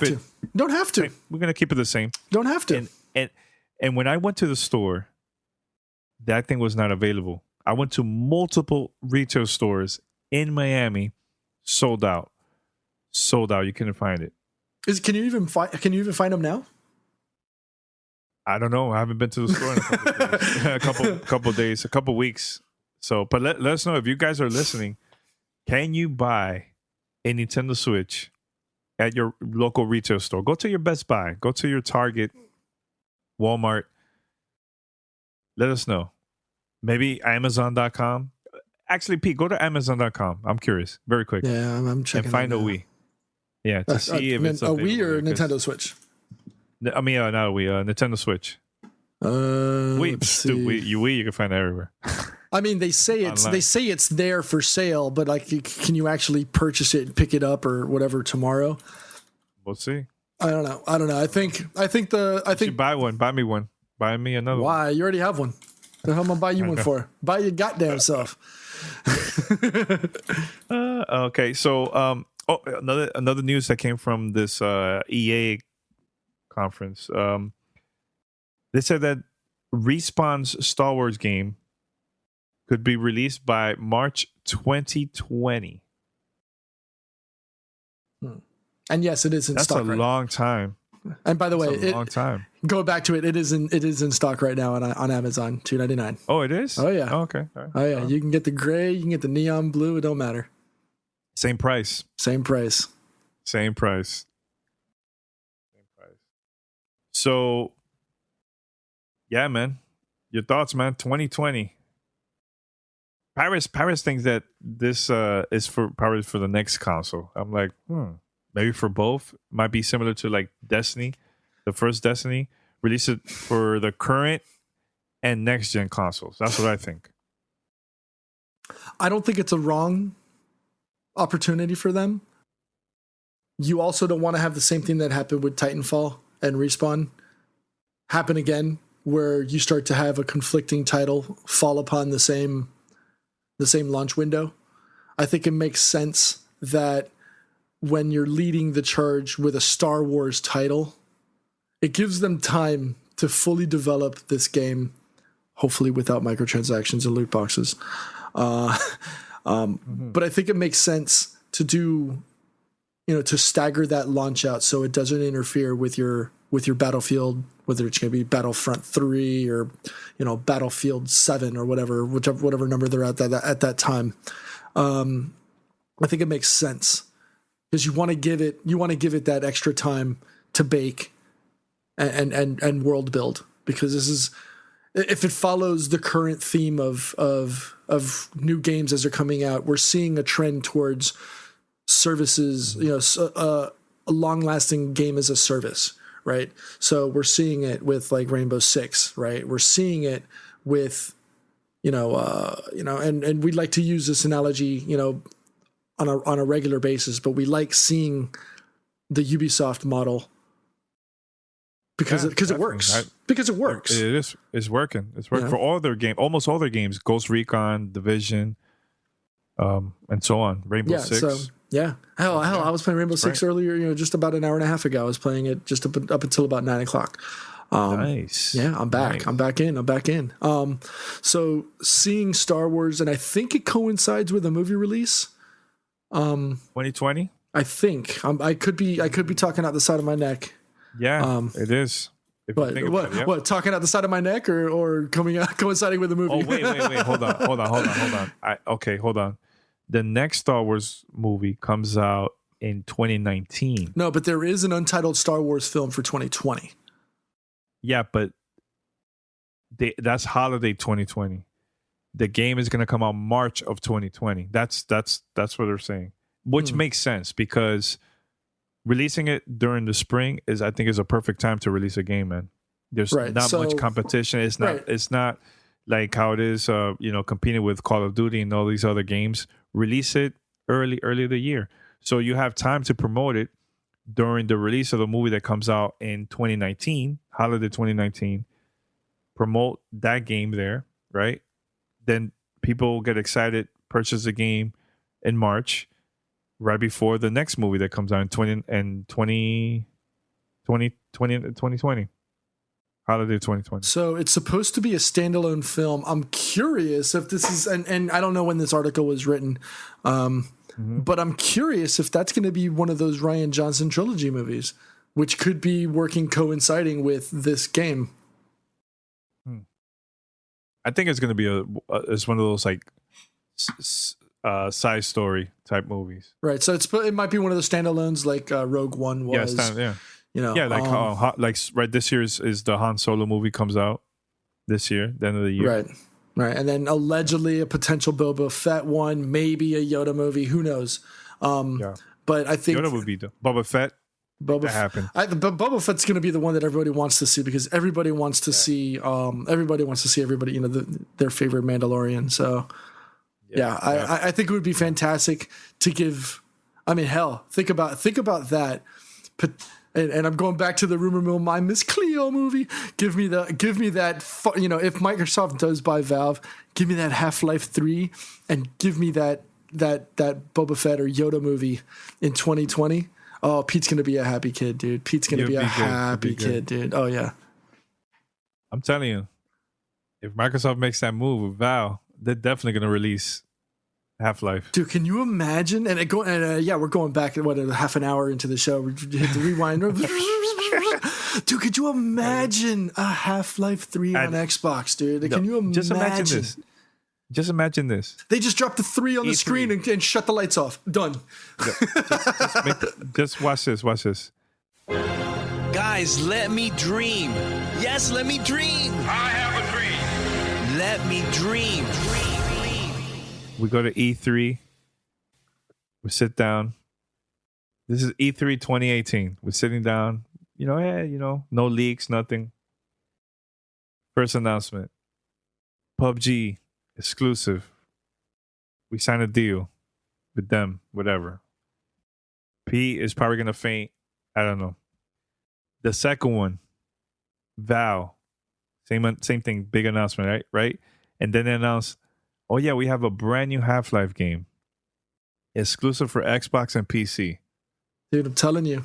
to. We're gonna keep it the same. Don't have to." And when I went to the store, that thing was not available. I went to multiple retail stores in Miami, sold out. You couldn't find it. Can you even find them now? I don't know. I haven't been to the store in a couple weeks. So, but let us know if you guys are listening. Can you buy a Nintendo Switch at your local retail store? Go to your Best Buy. Go to your Target, Walmart. Let us know. Maybe Amazon.com. Actually, Pete, go to Amazon.com. I'm curious. Very quick. Yeah, I'm checking. And find a Wii. Yeah, to see if it's a Wii or a Nintendo Switch. I mean, not a Wii. Nintendo Switch. Wii, you can find it everywhere. I mean, they say it's there for sale, but like, can you actually purchase it and pick it up or whatever tomorrow? We'll see. I don't know. I think You buy one. Buy me one. Buy me another. Why? You already have one. The hell am I buy you one for? Buy your goddamn self. Okay, so another news that came from this EA conference. They said that Respawn's Star Wars game could be released by March 2020. And yes, it is in stock. That's a long time. And by the way, long time. Go back to it. It is in stock right now on Amazon, $2.99. Oh, it is? Oh yeah. Oh, okay. All right. Oh yeah. You can get the gray. You can get the neon blue. It don't matter. Same price. Same price. So, yeah, man. Your thoughts, man. 2020. Paris thinks that this is for the next console. I'm like, maybe for both. Might be similar to like Destiny, the first Destiny. Release it for the current and next gen consoles. That's what I think. I don't think it's a wrong opportunity for them. You also don't want to have the same thing that happened with Titanfall and Respawn happen again, where you start to have a conflicting title fall upon the same launch window. I think it makes sense that when you're leading the charge with a Star Wars title, it gives them time to fully develop this game, hopefully without microtransactions and loot boxes. But I think it makes sense to do, to stagger that launch out so it doesn't interfere with your Battlefield, whether it's going to be Battlefront 3 or Battlefield 7 or whatever number they're at that time. I think it makes sense because you want to give it that extra time to bake and world build, because this is, if it follows the current theme of new games as they're coming out, we're seeing a trend towards services, a long-lasting game as a service, right? So we're seeing it with like Rainbow Six, right? We're seeing it with, and we'd like to use this analogy, on a regular basis, but we like seeing the Ubisoft model because it works. Because it works. It is. It's working. It's working for all their game. Almost all their games. Ghost Recon, Division, and so on. Rainbow Six. So, hell, I was playing Rainbow Six earlier. Just about an hour and a half ago. I was playing it just up until about 9 o'clock. Nice. Yeah, I'm back. Nice. I'm back in. So seeing Star Wars, and I think it coincides with a movie release. 2020. I think I could be talking out the side of my neck. Yeah, it is. If you think about it, yeah. What talking out the side of my neck or coinciding with the movie? Oh wait, hold on. Hold on. The next Star Wars movie comes out in 2019. No, but there is an untitled Star Wars film for 2020. Yeah, but that's holiday 2020. The game is going to come out March of 2020. That's what they're saying, which makes sense because releasing it during the spring is a perfect time to release a game, man. There's not much competition. It's not like how it is, competing with Call of Duty and all these other games. Release it early the year, so you have time to promote it during the release of the movie that comes out in 2019, holiday 2019. Promote that game there, right? Then people get excited, purchase the game in March, right before the next movie that comes out in 2020. Holiday 2020. So it's supposed to be a standalone film. I'm curious if this is, and I don't know when this article was written, but I'm curious if that's going to be one of those Rian Johnson trilogy movies, which could be coinciding with this game. I think it's going to be it's one of those like side story type movies. Right. So it might be one of the standalones like Rogue One was. Right. This year is the Han Solo movie comes out this year, the end of the year. Right. And then allegedly a potential Boba Fett one, maybe a Yoda movie. Who knows? But I think Yoda would be the Boba Fett. That happened. But Boba Fett's going to be the one that everybody wants to see because everybody wants to see. Everybody wants to see everybody. Their favorite Mandalorian. So, I think it would be fantastic to give. I mean, hell, think about that. And I'm going back to the rumor mill. My Miss Cleo movie. Give me that. If Microsoft does buy Valve, give me that Half-Life 3, and give me that Boba Fett or Yoda movie in 2020. Oh, Pete's going to be a happy kid, dude. Pete's going to be a happy kid, dude. Oh, yeah. I'm telling you, if Microsoft makes that move with Valve, they're definitely going to release Half-Life. Dude, can you imagine? And we're going back half an hour into the show. We hit the rewind. Dude, could you imagine a Half-Life 3 on Xbox, dude? Can you imagine? Just imagine this. They just dropped the 3 on the screen and shut the lights off. Done. Just watch this. Watch this. Guys, let me dream. Yes, let me dream. I have a dream. Let me dream. We go to E3. We sit down. This is E3 2018. We're sitting down. No leaks, nothing. First announcement. PUBG exclusive. We signed a deal with them, whatever. P is probably going to faint. I don't know. The second one, Val. Same thing, big announcement, right? And then they announced, oh yeah, we have a brand new Half-Life game. Exclusive for Xbox and PC. Dude, I'm telling you,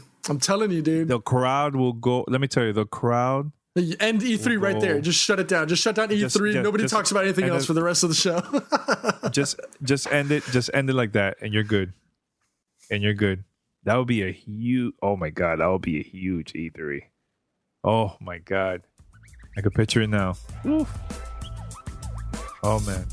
dude. The crowd will go, let me tell you, the crowd. End E3 right there. Just shut it down. Just shut down E3. Nobody talks about anything else for the rest of the show. just end it. Just end it like that, and you're good. That would be a huge. Oh my god, that would be a huge E3. Oh my god, I could picture it now. Oof. Oh man.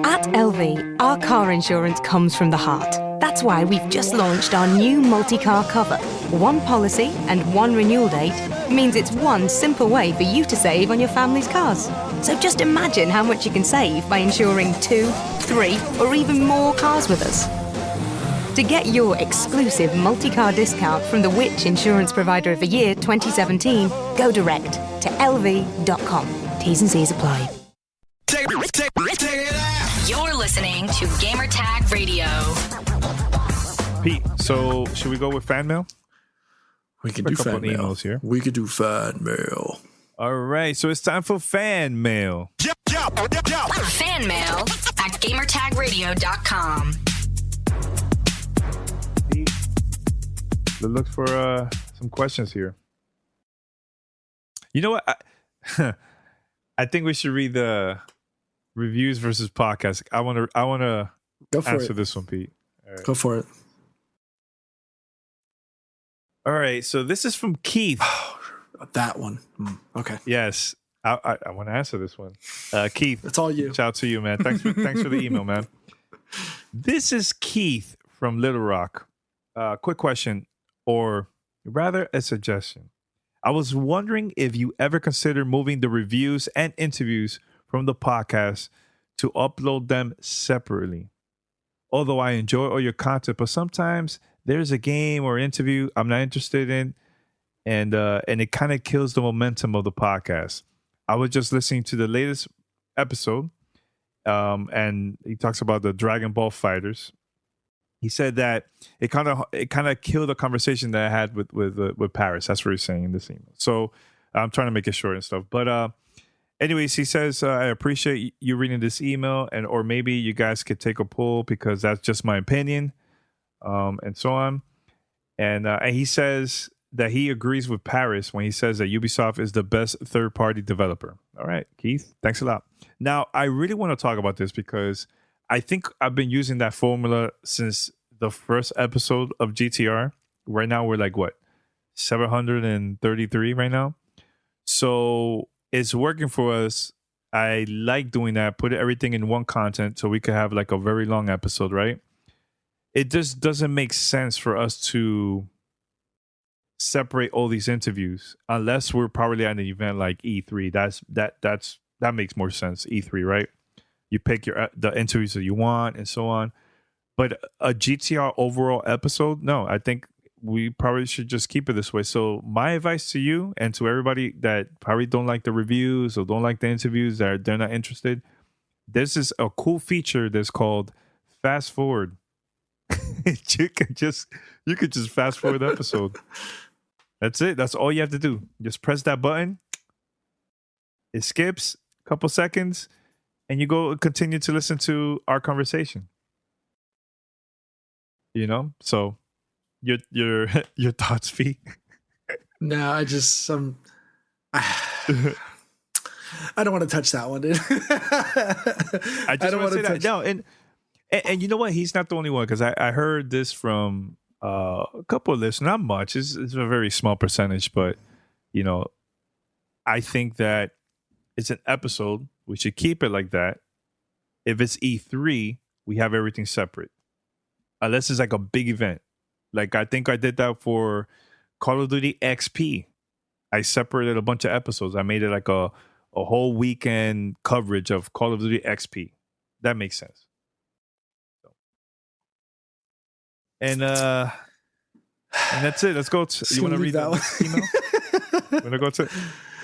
At LV, our car insurance comes from the heart. That's why we've just launched our new multi-car cover. One policy and one renewal date means it's one simple way for you to save on your family's cars. So just imagine how much you can save by insuring 2, 3, or even more cars with us. To get your exclusive multi-car discount from the Which Insurance Provider of the Year 2017, go direct to lv.com. T's and C's apply. You're listening to Gamertag Radio. Pete, so should we go with fan mail? We can A do couple fan mail. emails here. We could do fan mail. All right, so it's time for fan mail. Fan mail at gamertagradio.com. Pete, let's look for some questions here. You know what? I think we should read the reviews versus podcast. I want to Go for answer it. this one, Pete. All right. Go for it. All right, so this is from Keith. That one. Okay. Yes, I want to answer this one. Keith, It's all you. shout out to you, man. Thanks for the email, man. This is Keith from Little Rock. Quick question, or rather a suggestion. I was wondering if you ever consider moving the reviews and interviews from the podcast to upload them separately. Although I enjoy all your content, but sometimes there's a game or interview I'm not interested in, and it kind of kills the momentum of the podcast. I was just listening to the latest episode, and he talks about the Dragon Ball fighters. He said that it kind of killed the conversation that I had with Paris. That's what he's saying in this email. So I'm trying to make it short and stuff. But anyways, he says I appreciate you reading this email, or maybe you guys could take a poll because that's just my opinion, and so on. And he says that he agrees with Paris when he says that Ubisoft is the best third-party developer. All right, Keith, thanks a lot. Now, I really want to talk about this because I think I've been using that formula since the first episode of GTR. Right now, we're like, what, 733 right now? So it's working for us. I like doing that, put everything in one content so we could have like a very long episode, right? It just doesn't make sense for us to separate all these interviews unless we're probably at an event like E3. That makes more sense. E3, right? You pick the interviews that you want and so on. But a GTR overall episode, no, I think we probably should just keep it this way. So my advice to you and to everybody that probably don't like the reviews or don't like the interviews, that they're not interested, this is a cool feature that's called fast forward. you could just fast forward the episode. That's it. That's all you have to do. Just press that button. It skips a couple seconds, and you go continue to listen to our conversation. You know, so your thoughts, Pete? No, I don't want to touch that one, dude. I just want to say that. No, and you know what? He's not the only one, because I heard this from a couple of listeners. Not much. It's a very small percentage, but you know, I think that it's an episode. We should keep it like that. If it's E3, we have everything separate. Unless it's like a big event. Like I think I did that for Call of Duty XP. I separated a bunch of episodes. I made it like a whole weekend coverage of Call of Duty XP. That makes sense. So. And that's it. Let's go. You want to read that email? You want to go to?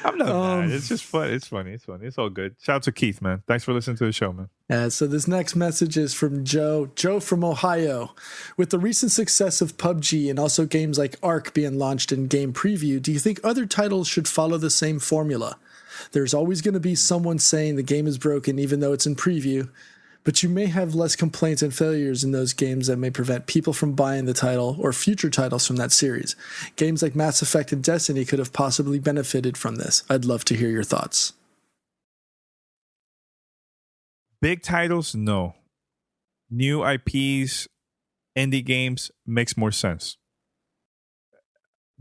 I'm not mad. It's just fun. It's funny. It's funny. It's all good. Shout out to Keith, man. Thanks for listening to the show, man. So this next message is from Joe. Joe from Ohio. With the recent success of PUBG and also games like Ark being launched in game preview, do you think other titles should follow the same formula? There's always going to be someone saying the game is broken even though it's in preview, but you may have less complaints and failures in those games that may prevent people from buying the title or future titles from that series. Games like Mass Effect and Destiny could have possibly benefited from this. I'd love to hear your thoughts. Big titles, no. New IPs, indie games makes more sense.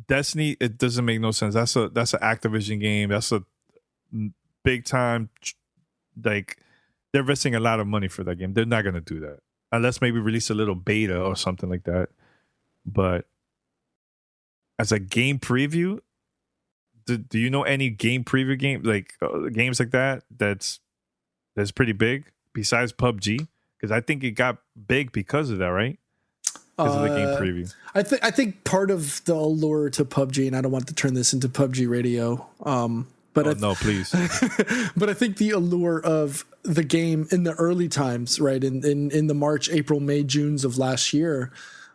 Destiny, it doesn't make no sense. That's an Activision game. That's a big time, like, they're investing a lot of money for that game. They're not going to do that unless maybe release a little beta or something like that. But as a game preview, do you know any game preview game like games like that that's pretty big besides PUBG? Because I think it got big because of that, right? Because of the game preview. I think part of the allure to PUBG, and I don't want to turn this into PUBG radio, but no, please. but I think the allure of the game in the early times, right, in the March, April, May, Junes of last year,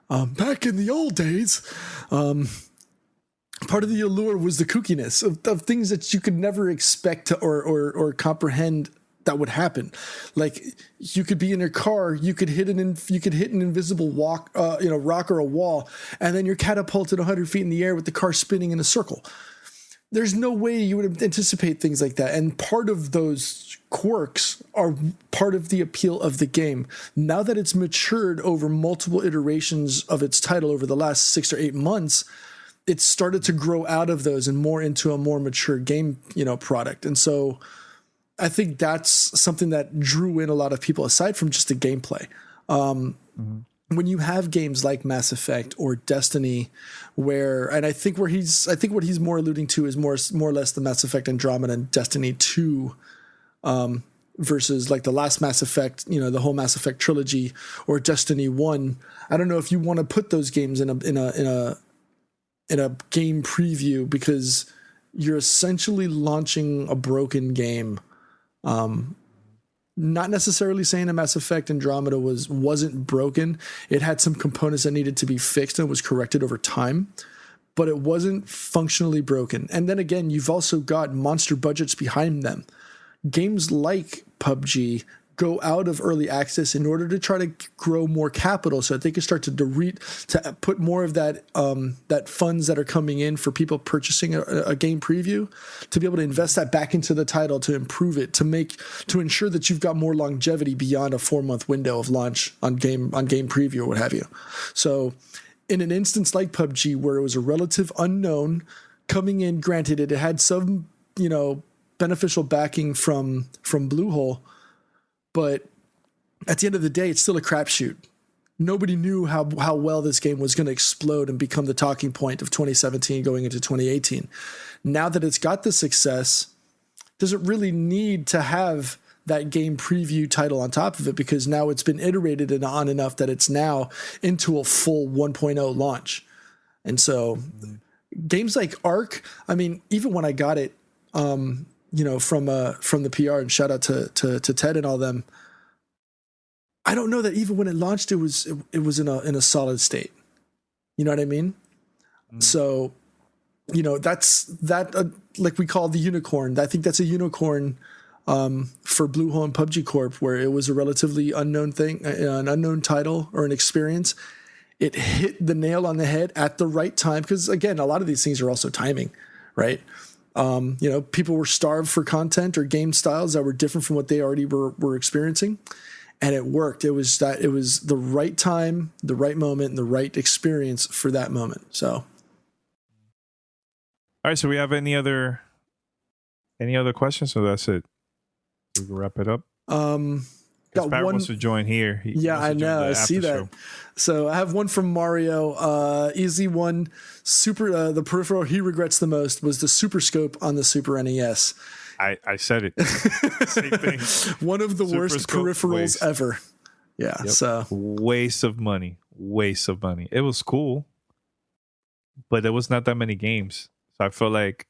back in the old days, part of the allure was the kookiness of things that you could never expect to or comprehend that would happen. Like, you could be in your car, you could hit an invisible rock or a wall, and then you're catapulted 100 feet in the air with the car spinning in a circle. There's no way you would anticipate things like that. And part of those quirks are part of the appeal of the game. Now that it's matured over multiple iterations of its title over the last 6 or 8 months, it's started to grow out of those and more into a more mature game, product. And so I think that's something that drew in a lot of people aside from just the gameplay. When you have games like Mass Effect or Destiny, I think what he's more alluding to is more or less the Mass Effect Andromeda and Destiny 2, versus like the last Mass Effect, the whole Mass Effect trilogy, or Destiny 1. I don't know if you want to put those games in a game preview, because you're essentially launching a broken game. Not necessarily saying that Mass Effect Andromeda wasn't broken. It had some components that needed to be fixed and was corrected over time, but it wasn't functionally broken. And then again, you've also got monster budgets behind them. Games like PUBG go out of early access in order to try to grow more capital so that they can start to put more of that funds that are coming in for people purchasing a game preview, to be able to invest that back into the title, to improve it, to ensure that you've got more longevity beyond a 4-month window of launch on game preview or what have you. So in an instance like PUBG, where it was a relative unknown coming in, granted it had some, beneficial backing from Bluehole, but at the end of the day, it's still a crapshoot. Nobody knew how well this game was going to explode and become the talking point of 2017 going into 2018. Now that it's got the success, does it really need to have that game preview title on top of it? Because now it's been iterated on enough that it's now into a full 1.0 launch. And so games like Ark, I mean, even when I got it, from the PR, and shout out to Ted and all them, I don't know that even when it launched, it was in a solid state. You know what I mean? So, that's that, like we call the unicorn. I think that's a unicorn for Bluehole and PUBG Corp, where it was a relatively unknown thing, an unknown title or an experience. It hit the nail on the head at the right time, because again, a lot of these things are also timing, right? People were starved for content or game styles that were different from what they already were experiencing, and it worked. It was the right time, the right moment, and the right experience for that moment. So, all right. So we have any other questions? So that's it. We can wrap it up. Got Barrett wants to join here. I know. I see that. Show. So I have one from Mario. Easy one. The peripheral he regrets the most was the Super Scope on the Super NES. I said it. Same thing. One of the worst peripherals ever. Yeah. Yep. So waste of money. It was cool, but there was not that many games. So I felt like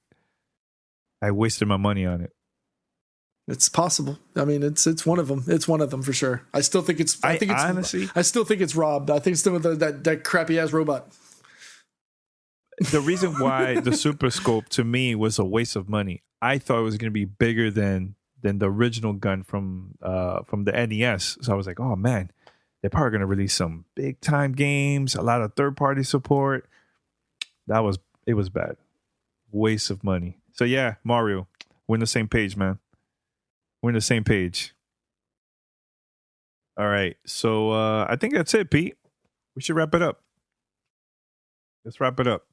I wasted my money on it. It's possible. I mean, it's one of them. It's one of them for sure. I still think it's. I still think it's robbed. I think it's still that crappy ass robot. The reason why the Super Scope to me was a waste of money. I thought it was going to be bigger than the original gun from the NES. So I was like, oh man, they're probably going to release some big time games, a lot of third party support. It was bad. Waste of money. So yeah, Mario, we're on the same page, man. We're on the same page. All right. So I think that's it, Pete. We should wrap it up. Let's wrap it up.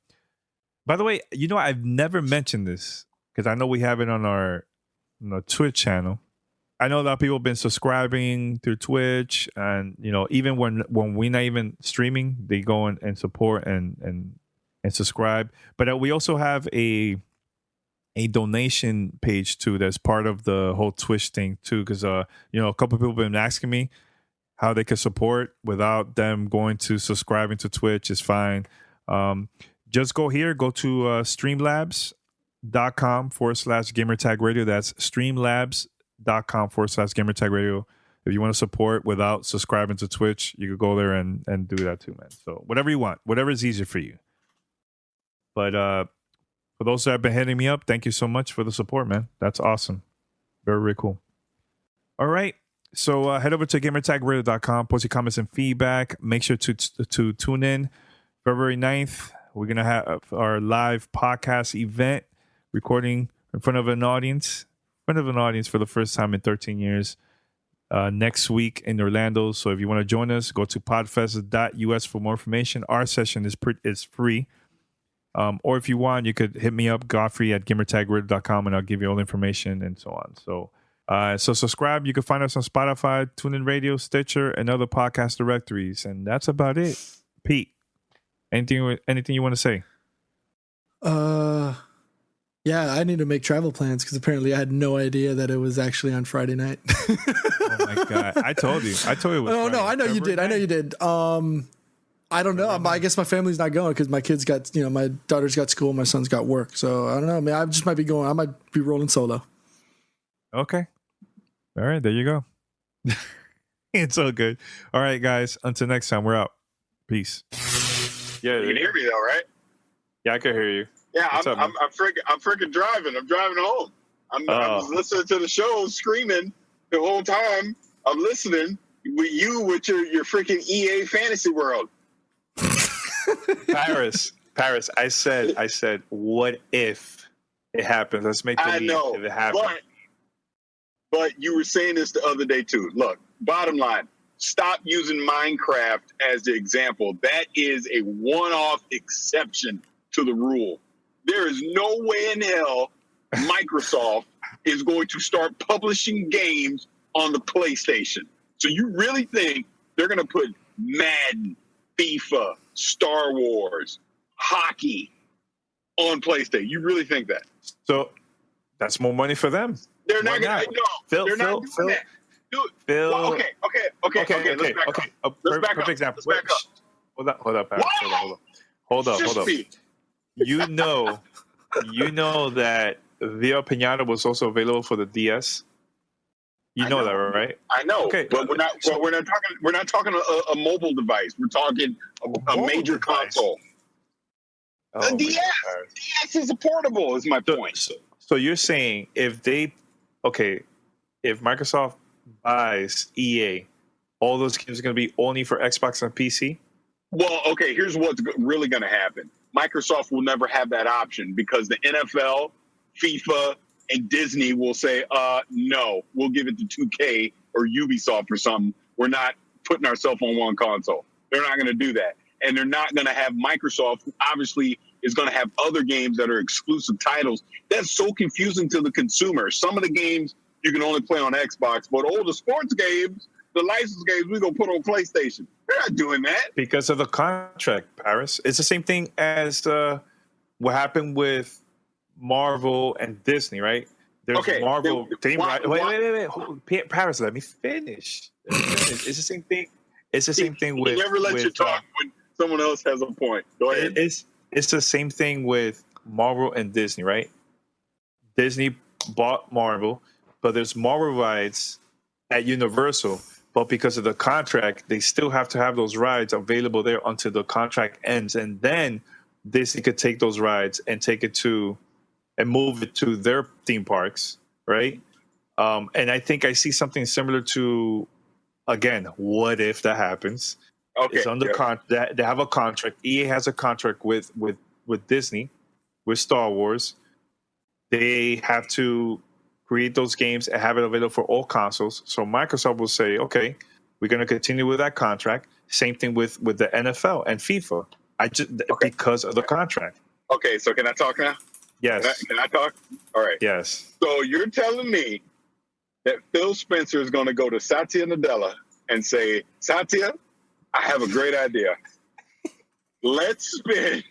By the way, I've never mentioned this because I know we have it on our Twitch channel. I know a lot of people have been subscribing through Twitch, and even when we're not even streaming, they go and support and subscribe. But we also have a donation page too that's part of the whole Twitch thing too, because a couple of people have been asking me how they can support without them going to subscribing to Twitch is fine. Just go to streamlabs.com/gamertag radio. That's streamlabs.com/gamertag radio. If you want to support without subscribing to Twitch, you could go there and do that too, man. So whatever you want, whatever is easier for you. But for those that have been hitting me up, thank you so much for the support, man. That's awesome. Very, very cool. All right. So head over to gamertagradio.com, post your comments and feedback. Make sure to tune in February 9th. We're going to have our live podcast event recording in front of an audience for the first time in 13 years. Next week in Orlando. So if you want to join us, go to podfest.us for more information. Our session is free. Or if you want, you could hit me up, Godfrey at gamertagradio.com, and I'll give you all the information and so on. So subscribe. You can find us on Spotify, TuneIn Radio, Stitcher, and other podcast directories. And that's about it. Pete, anything you want to say? Yeah, I need to make travel plans because apparently I had no idea that it was actually on Friday night. Oh my God. I told you. It was Oh, no, I know you did. I know you did. I don't know. I guess my family's not going because my kids got, my daughter's got school, my son's got work. So I don't know. I mean, I just might be going. I might be rolling solo. Okay. All right. There you go. It's all good. All right, guys. Until next time, we're out. Peace. Yeah, you can hear me though, right? Yeah, I can hear you. Yeah, I'm freaking driving. I'm driving home. I'm listening to the show, screaming the whole time. I'm listening with your freaking EA Fantasy World. Paris. I said, what if it happens? Let's make believe if it happens. But you were saying this the other day too. Look, bottom line, stop using Minecraft as the example. That is a one-off exception to the rule. There is no way in hell Microsoft is going to start publishing games on the PlayStation. So you really think they're going to put Madden, FIFA, Star Wars, hockey on PlayStation? You really think that? So that's more money for them. They're not going to. No, they're not doing that. Dude, well, okay. Let's back up. Perfect example. Let's back up. Hold up, Paris. Hold up. You know that Via Pinata was also available for the DS. You know that, right? I know. Okay, but we're not talking a mobile device. We're talking a major console. The DS is a portable. Is my point. So you're saying if Microsoft buys EA, all those games are going to be only for Xbox and PC? Well, okay. Here's what's really going to happen. Microsoft will never have that option because the NFL, FIFA, and Disney will say, no, we'll give it to 2K or Ubisoft or something. We're not putting ourselves on one console. They're not going to do that. And they're not going to have Microsoft, who obviously is going to have other games that are exclusive titles. That's so confusing to the consumer. Some of the games you can only play on Xbox, but all the sports games, the licensed games, we're going to put on PlayStation. They're not doing that. Because of the contract, Paris. It's the same thing as what happened with Marvel and Disney, right? There's Marvel. Wait. Paris, let me finish. It's the same thing. It's the same thing with. He never lets you talk when someone else has a point. Go ahead. It's the same thing with Marvel and Disney, right? Disney bought Marvel, but there's Marvel rides at Universal. But because of the contract, they still have to have those rides available there until the contract ends. And then Disney could take those rides and move it to their theme parks, right? And I think I see something similar to, again, what if that happens? Okay. It's under they have a contract. EA has a contract with Disney, with Star Wars. They have to create those games and have it available for all consoles. So Microsoft will say, okay, we're going to continue with that contract. Same thing with the NFL and FIFA. Because of the contract. Okay, so can I talk now? Yes. Can I talk? All right. Yes. So you're telling me that Phil Spencer is going to go to Satya Nadella and say, Satya, I have a great idea. Let's spend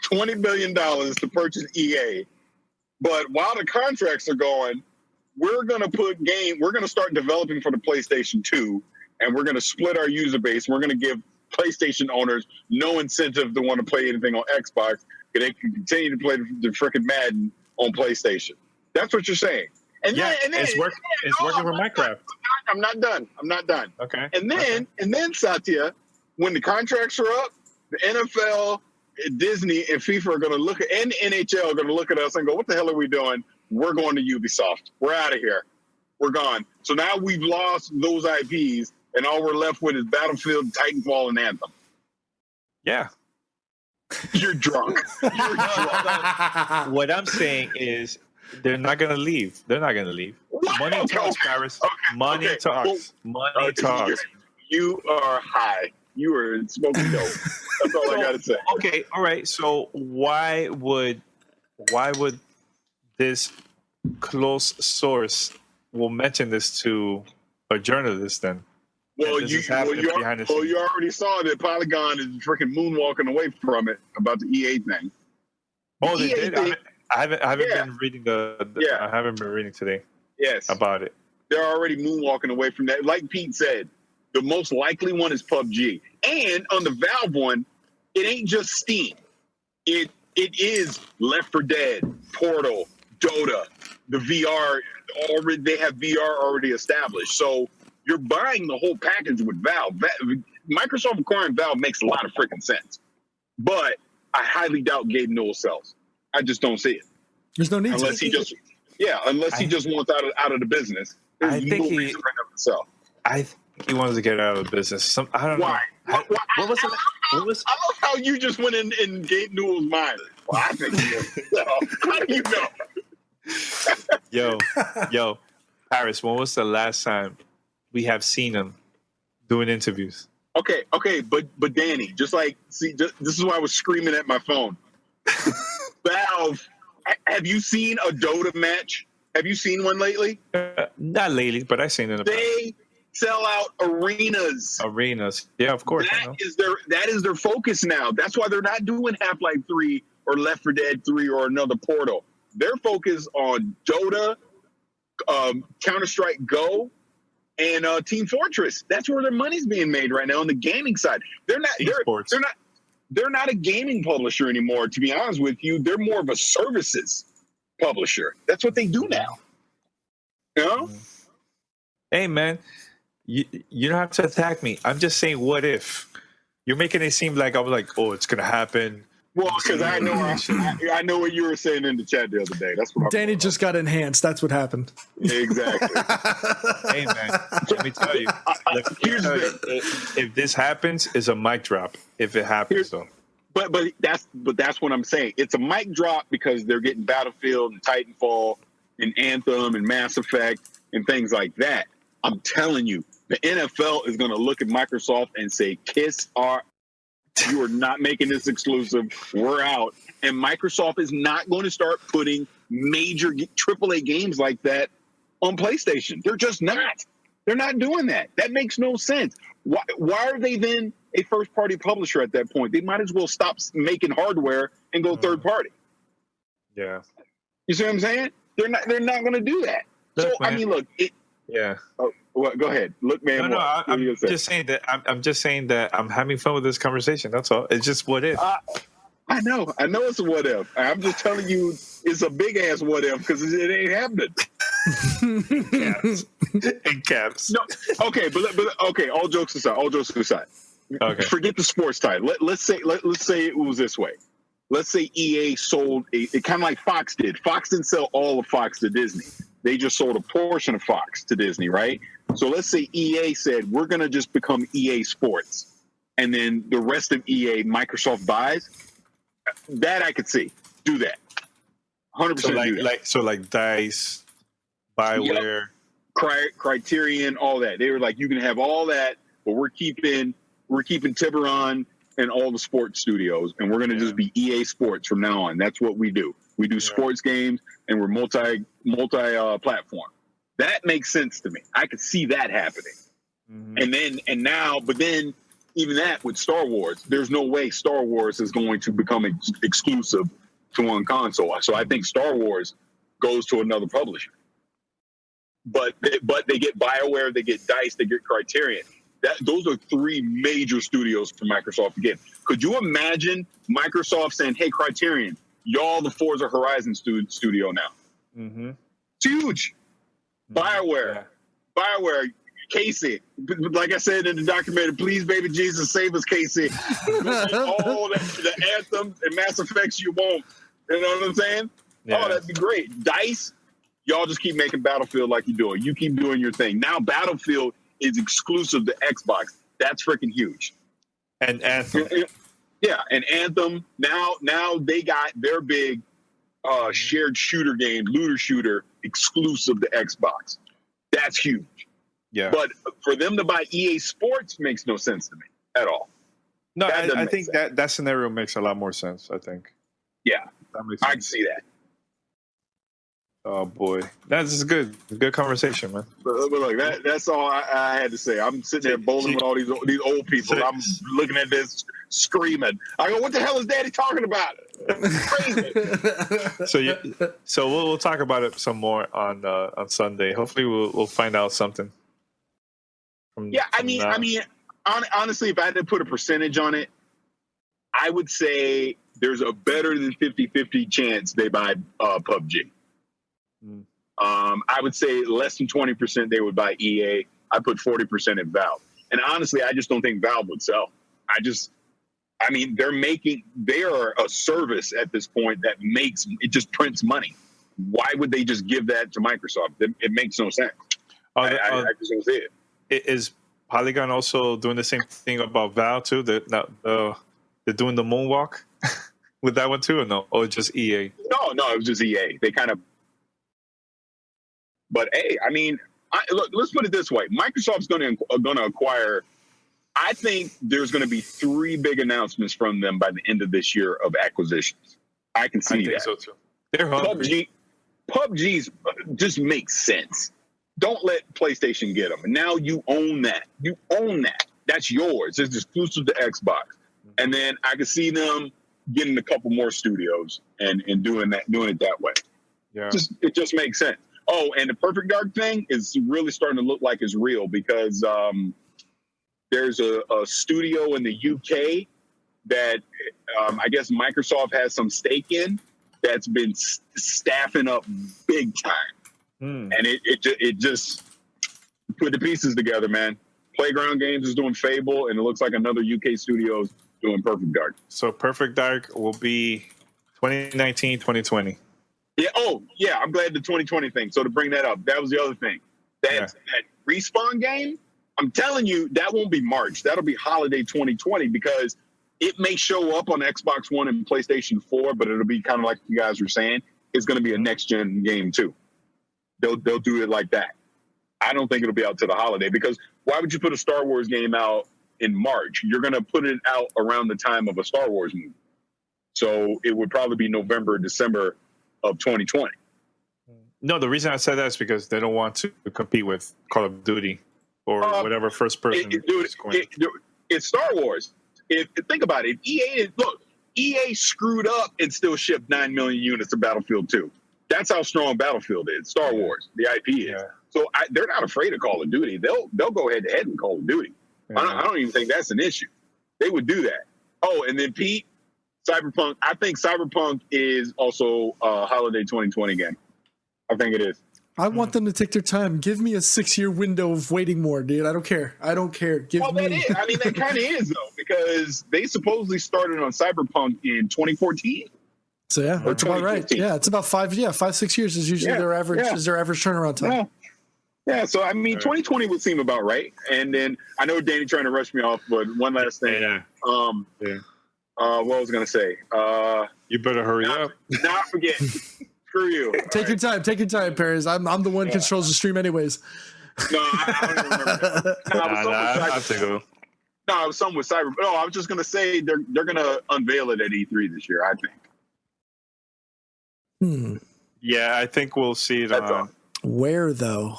$20 billion to purchase EA. But while the contracts are going, we're going to start developing for the PlayStation 2. and we're going to split our user base. We're going to give PlayStation owners no incentive to want to play anything on Xbox. They can continue to play the freaking Madden on PlayStation. That's what you're saying. And then it's working for Minecraft. I'm not done. Okay. And then Satya, when the contracts are up, the NFL, Disney, and FIFA are going to look at, and NHL are going to look at us and go, "What the hell are we doing? We're going to Ubisoft. We're out of here. We're gone." So now we've lost those IPs, and all we're left with is Battlefield, Titanfall, and Anthem. Yeah. You're drunk. You're drunk. What I'm saying is they're not going to leave. They're not going to leave. What? Money talks, Paris. Money talks. Money talks. You are high. You are smoking dope. That's all I got to say. Okay, all right. So why would this close source will mention this to a journalist then? Well, This you is happening behind the scenes. you already saw that Polygon is freaking moonwalking away from it about the EA thing. Oh, they EA did. thing- I haven't Yeah. been reading the Yeah. I haven't been reading today Yes, about it. they're already moonwalking away from that. Like Pete said, the most likely one is PUBG. And on the Valve one, it ain't just Steam. It is Left 4 Dead, Portal, Dota, the VR. Already, they have VR already established. So you're buying the whole package with Valve. Microsoft acquiring Valve makes a lot of freaking sense. But I highly doubt Gabe Newell sells. I just don't see it. There's no need Unless to. he just wants out of the business. There's I think no he- reason for him to sell. I think he wanted to get out of the business. I don't Why? know. What was it? What was? I love how you just went in Gabe Newell's mind. Well, I think he is. So, how do you know? Yo, Paris. When was the last time we have seen him doing interviews? Okay, but Danny, this is why I was screaming at my phone. Valve, have you seen a Dota match? Have you seen one lately? Not lately, but I've seen it in the past. They sell out arenas. Arenas. Yeah, of course. I know. That is their focus now. That's why they're not doing Half-Life 3 or Left 4 Dead 3 or another Portal. They're focused on Dota, Counter-Strike Go, and Team Fortress. That's where their money's being made right now on the gaming side. They're not. Esports. They're not a gaming publisher anymore. To be honest with you, they're more of a services publisher. That's what they do now. You know? Hey, man, you don't have to attack me. I'm just saying, what if? You're making it seem like I was like, oh, it's gonna happen. Well, because I know what you were saying in the chat the other day. That's what Danny just got enhanced. That's what happened. Exactly. Hey, man, let me tell you. If this happens, it's a mic drop. If it happens, though. But that's what I'm saying. It's a mic drop because they're getting Battlefield and Titanfall and Anthem and Mass Effect and things like that. I'm telling you, the NFL is going to look at Microsoft and say, "Kiss our." You are not making this exclusive. We're out. And Microsoft is not going to start putting major AAA games like that on PlayStation. They're just not. They're not doing that. That makes no sense. Why are they then a first-party publisher at that point? They might as well stop making hardware and go third-party. Yeah. You see what I'm saying? They're not going to do that. Look, so, man. I mean, look. Yeah. Oh, well, go ahead. Look, man. No, what are you I'm gonna say? just saying that. I'm just saying that I'm having fun with this conversation. That's all. It's just what if. I know it's a what if. I'm just telling you, it's a big ass what if because it ain't happening. In caps. No, okay, but okay. All jokes aside. Okay. Forget the sports title. Let's say it was this way. Let's say EA sold it kind of like Fox did. Fox didn't sell all of Fox to Disney. They just sold a portion of Fox to Disney, right? So let's say EA said, we're going to just become EA Sports. And then the rest of EA, Microsoft buys. That I could see. Do that. 100% So do that. like DICE, BioWare. Criterion, all that. They were like, you can have all that, but we're keeping Tiburon and all the sports studios, and we're going to just be EA Sports from now on. That's what we do. We do sports games, and we're multi platform. That makes sense to me. I could see that happening. Mm-hmm. But then even that with Star Wars, there's no way Star Wars is going to become exclusive to one console. So I think Star Wars goes to another publisher. But they get BioWare, they get DICE, they get Criterion. Those are three major studios for Microsoft to get. Could you imagine Microsoft saying, "Hey, Criterion, y'all the Forza Horizon studio now"? Mm-hmm. It's huge. BioWare, Casey. Like I said in the documentary, please, baby Jesus, save us, Casey. All the Anthem and Mass Effects you want. You know what I'm saying? Yeah. Oh, that'd be great. DICE, y'all just keep making Battlefield like you're doing. You keep doing your thing. Now Battlefield is exclusive to Xbox. That's freaking huge. And Anthem. Yeah, and Anthem. Now they got their big shared shooter game, looter shooter, exclusive to Xbox. That's huge. Yeah. But for them to buy EA Sports makes no sense to me at all. No, That doesn't I make think sense. that scenario makes a lot more sense, I think. Yeah, That makes I sense. can see that. Oh, boy. That's good. Good conversation, man. But look, that's all I had to say. I'm sitting there bowling with all these old people. I'm looking at this, screaming. I go, "What the hell is Daddy talking about?" Crazy. So we'll talk about it some more on Sunday. Hopefully, we'll find out something. Yeah, I mean, honestly, if I had to put a percentage on it, I would say there's a better than 50-50 chance they buy PUBG. I would say less than 20% they would buy EA. I put 40% in Valve. And honestly, I just don't think Valve would sell. I mean, they are a service at this point that it just prints money. Why would they just give that to Microsoft? It makes no sense. I just don't see it. Is Polygon also doing the same thing about Valve too? They're doing the moonwalk with that one too, or no? Or just EA? No, it was just EA. They kind of. But hey, I mean, look. Let's put it this way: Microsoft's going to acquire. I think there's going to be 3 big announcements from them by the end of this year of acquisitions. I can see I think that. so too. They're hungry. PUBG's just makes sense. Don't let PlayStation get them. And now you own that. You own that. That's yours. It's exclusive to Xbox. And then I can see them getting a couple more studios and doing it that way. Yeah. It just makes sense. Oh, and the Perfect Dark thing is really starting to look like it's real because there's a studio in the UK that I guess Microsoft has some stake in that's been staffing up big time. And it just put the pieces together, man. Playground Games is doing Fable, and it looks like another UK studio's doing Perfect Dark. So Perfect Dark will be 2019, 2020. Yeah. Oh, yeah. I'm glad the 2020 thing. So to bring that up, that was the other thing. That Respawn game, I'm telling you, that won't be March. That'll be holiday 2020 because it may show up on Xbox One and PlayStation 4, but it'll be kind of like you guys were saying. It's going to be a next-gen game, too. They'll do it like that. I don't think it'll be out to the holiday because why would you put a Star Wars game out in March? You're going to put it out around the time of a Star Wars movie. So it would probably be November, December of 2020. No, the reason I said that is because they don't want to compete with Call of Duty or whatever first person. It's Star Wars. Think about it. EA screwed up and still shipped 9 million units of Battlefield 2. That's how strong Battlefield is. Star Wars, the IP is. Yeah. So they're not afraid of Call of Duty. They'll go head to head with Call of Duty. Yeah. I don't even think that's an issue. They would do that. Oh, and then Pete, Cyberpunk. I think Cyberpunk is also a holiday 2020 game. I think it is. I want them to take their time. Give me a 6-year window of waiting more, dude. I don't care. That is. I mean, that kind of is, though, because they supposedly started on Cyberpunk in 2014. So, yeah, that's about right. Yeah, it's about 5-6 years is usually their average turnaround time. Yeah, so, I mean, 2020 would seem about right. And then I know Danny trying to rush me off, but one last thing. What was I going to say? You better hurry up. Not forget. Screw you. Take your time, Perez. I'm the one who controls the stream anyways. No, I don't even remember that. No, it was something with Cyber. No, I was just going to say they're going to unveil it at E3 this year, I think. Yeah, I think we'll see it on. Where, though?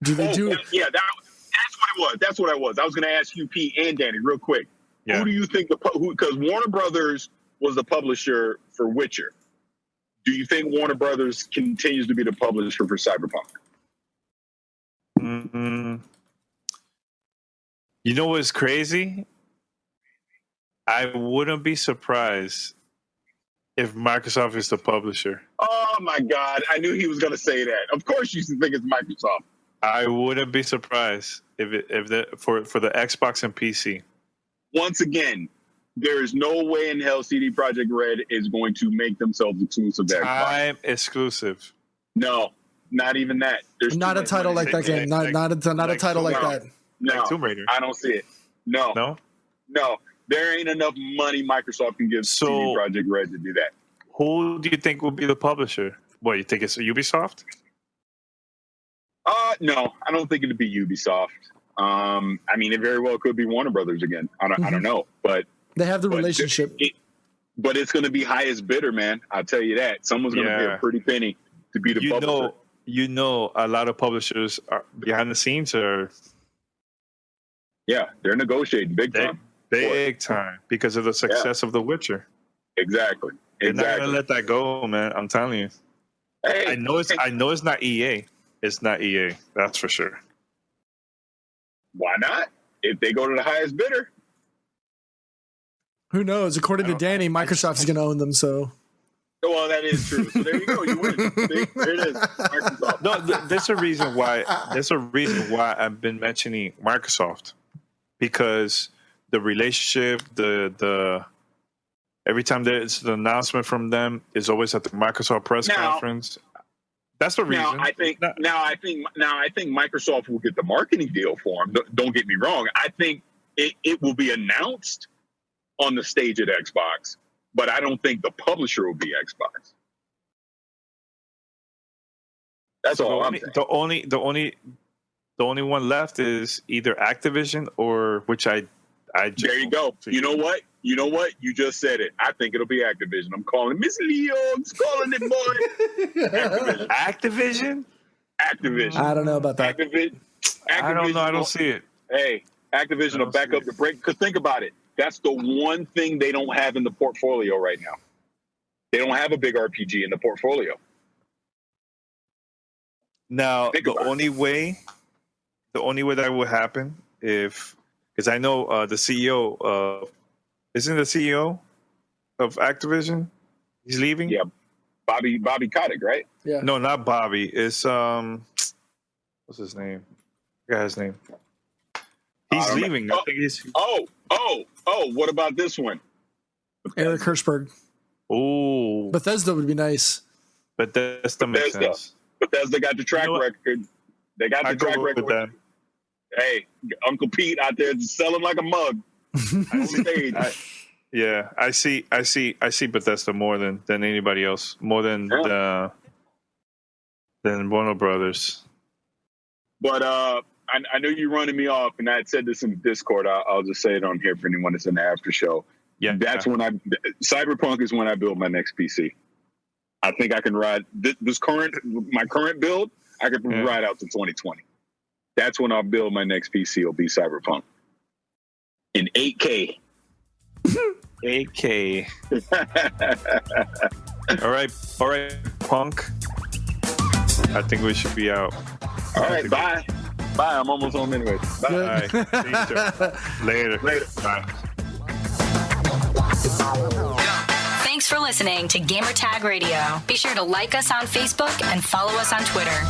Do they do? Yeah, that's what I was. I was going to ask you, Pete and Danny, real quick. Yeah. Who do you think because Warner Brothers was the publisher for Witcher. Do you think Warner Brothers continues to be the publisher for Cyberpunk? You know what's crazy? I wouldn't be surprised if Microsoft is the publisher. Oh my God! I knew he was going to say that. Of course, you should think it's Microsoft. I wouldn't be surprised for the Xbox and PC. Once again, there is no way in hell CD Projekt Red is going to make themselves exclusive to Xbox. Time exclusive. No, not even that. There's Not a title like that game. Not a title like that. No, Like Tomb Raider. I don't see it. No. There ain't enough money Microsoft can give CD Projekt Red to do that. Who do you think will be the publisher? What, you think it's Ubisoft? No, I don't think it'd be Ubisoft. I mean, it very well could be Warner Brothers again. I don't know, but they have the relationship. But it's going to be highest bidder, man. I'll tell you that. Someone's going to pay a pretty penny to be the publisher. You know, a lot of publishers are behind the scenes are. Yeah, they're negotiating big time. Big time because of the success of The Witcher. Exactly. They're not gonna let that go, man. I'm telling you. Hey, I know it's not EA. It's not EA. That's for sure. Why not? If they go to the highest bidder. Who knows? According to Danny, Microsoft is going to own them. So. Well, that is true. So there you go. You win. See, there it is. Microsoft. No, there's a reason why. There's a reason why I've been mentioning Microsoft, because the relationship, the every time there's an announcement from them, is always at the Microsoft press conference. That's the reason. I think Microsoft will get the marketing deal for them. Don't get me wrong. I think it will be announced on the stage at Xbox, but I don't think the publisher will be Xbox. That's all I'm saying. The only one left is either Activision or which I just. There you go. You know what? You just said it. I think it'll be Activision. I'm calling Miss Leon's calling it, boy. Activision? Activision. I don't know about that. Activision. I don't know. I don't see it. Hey, Activision will back up the break. Because think about it. That's the one thing they don't have in the portfolio right now. They don't have a big RPG in the portfolio. Now, the only way that would happen because I know the CEO of, isn't the CEO of Activision? He's leaving? Yeah. Bobby Kotick, right? Yeah. No, not Bobby. It's what's his name? I forgot his name. He's leaving. I think he's. What about this one? Eric Hirschberg. Oh, Bethesda would be nice. Bethesda makes sense. Bethesda got the track record. They got the track record with them. Hey, Uncle Pete out there selling like a mug on stage. I see Bethesda more than anybody else, more than Warner Brothers. But I know you're running me off, and I had said this in the Discord. I'll just say it on here for anyone that's in the after show. Yeah, that's when Cyberpunk is when I build my next PC. I think I can ride my current build. I can ride out to 2020. That's when I'll build my next PC. It'll be Cyberpunk in 8K. 8K. All right, Punk. I think we should be out. All right, bye. Bye. I'm almost home anyway. Bye. All right. See you soon. Later. Bye. Thanks for listening to Gamertag Radio. Be sure to like us on Facebook and follow us on Twitter.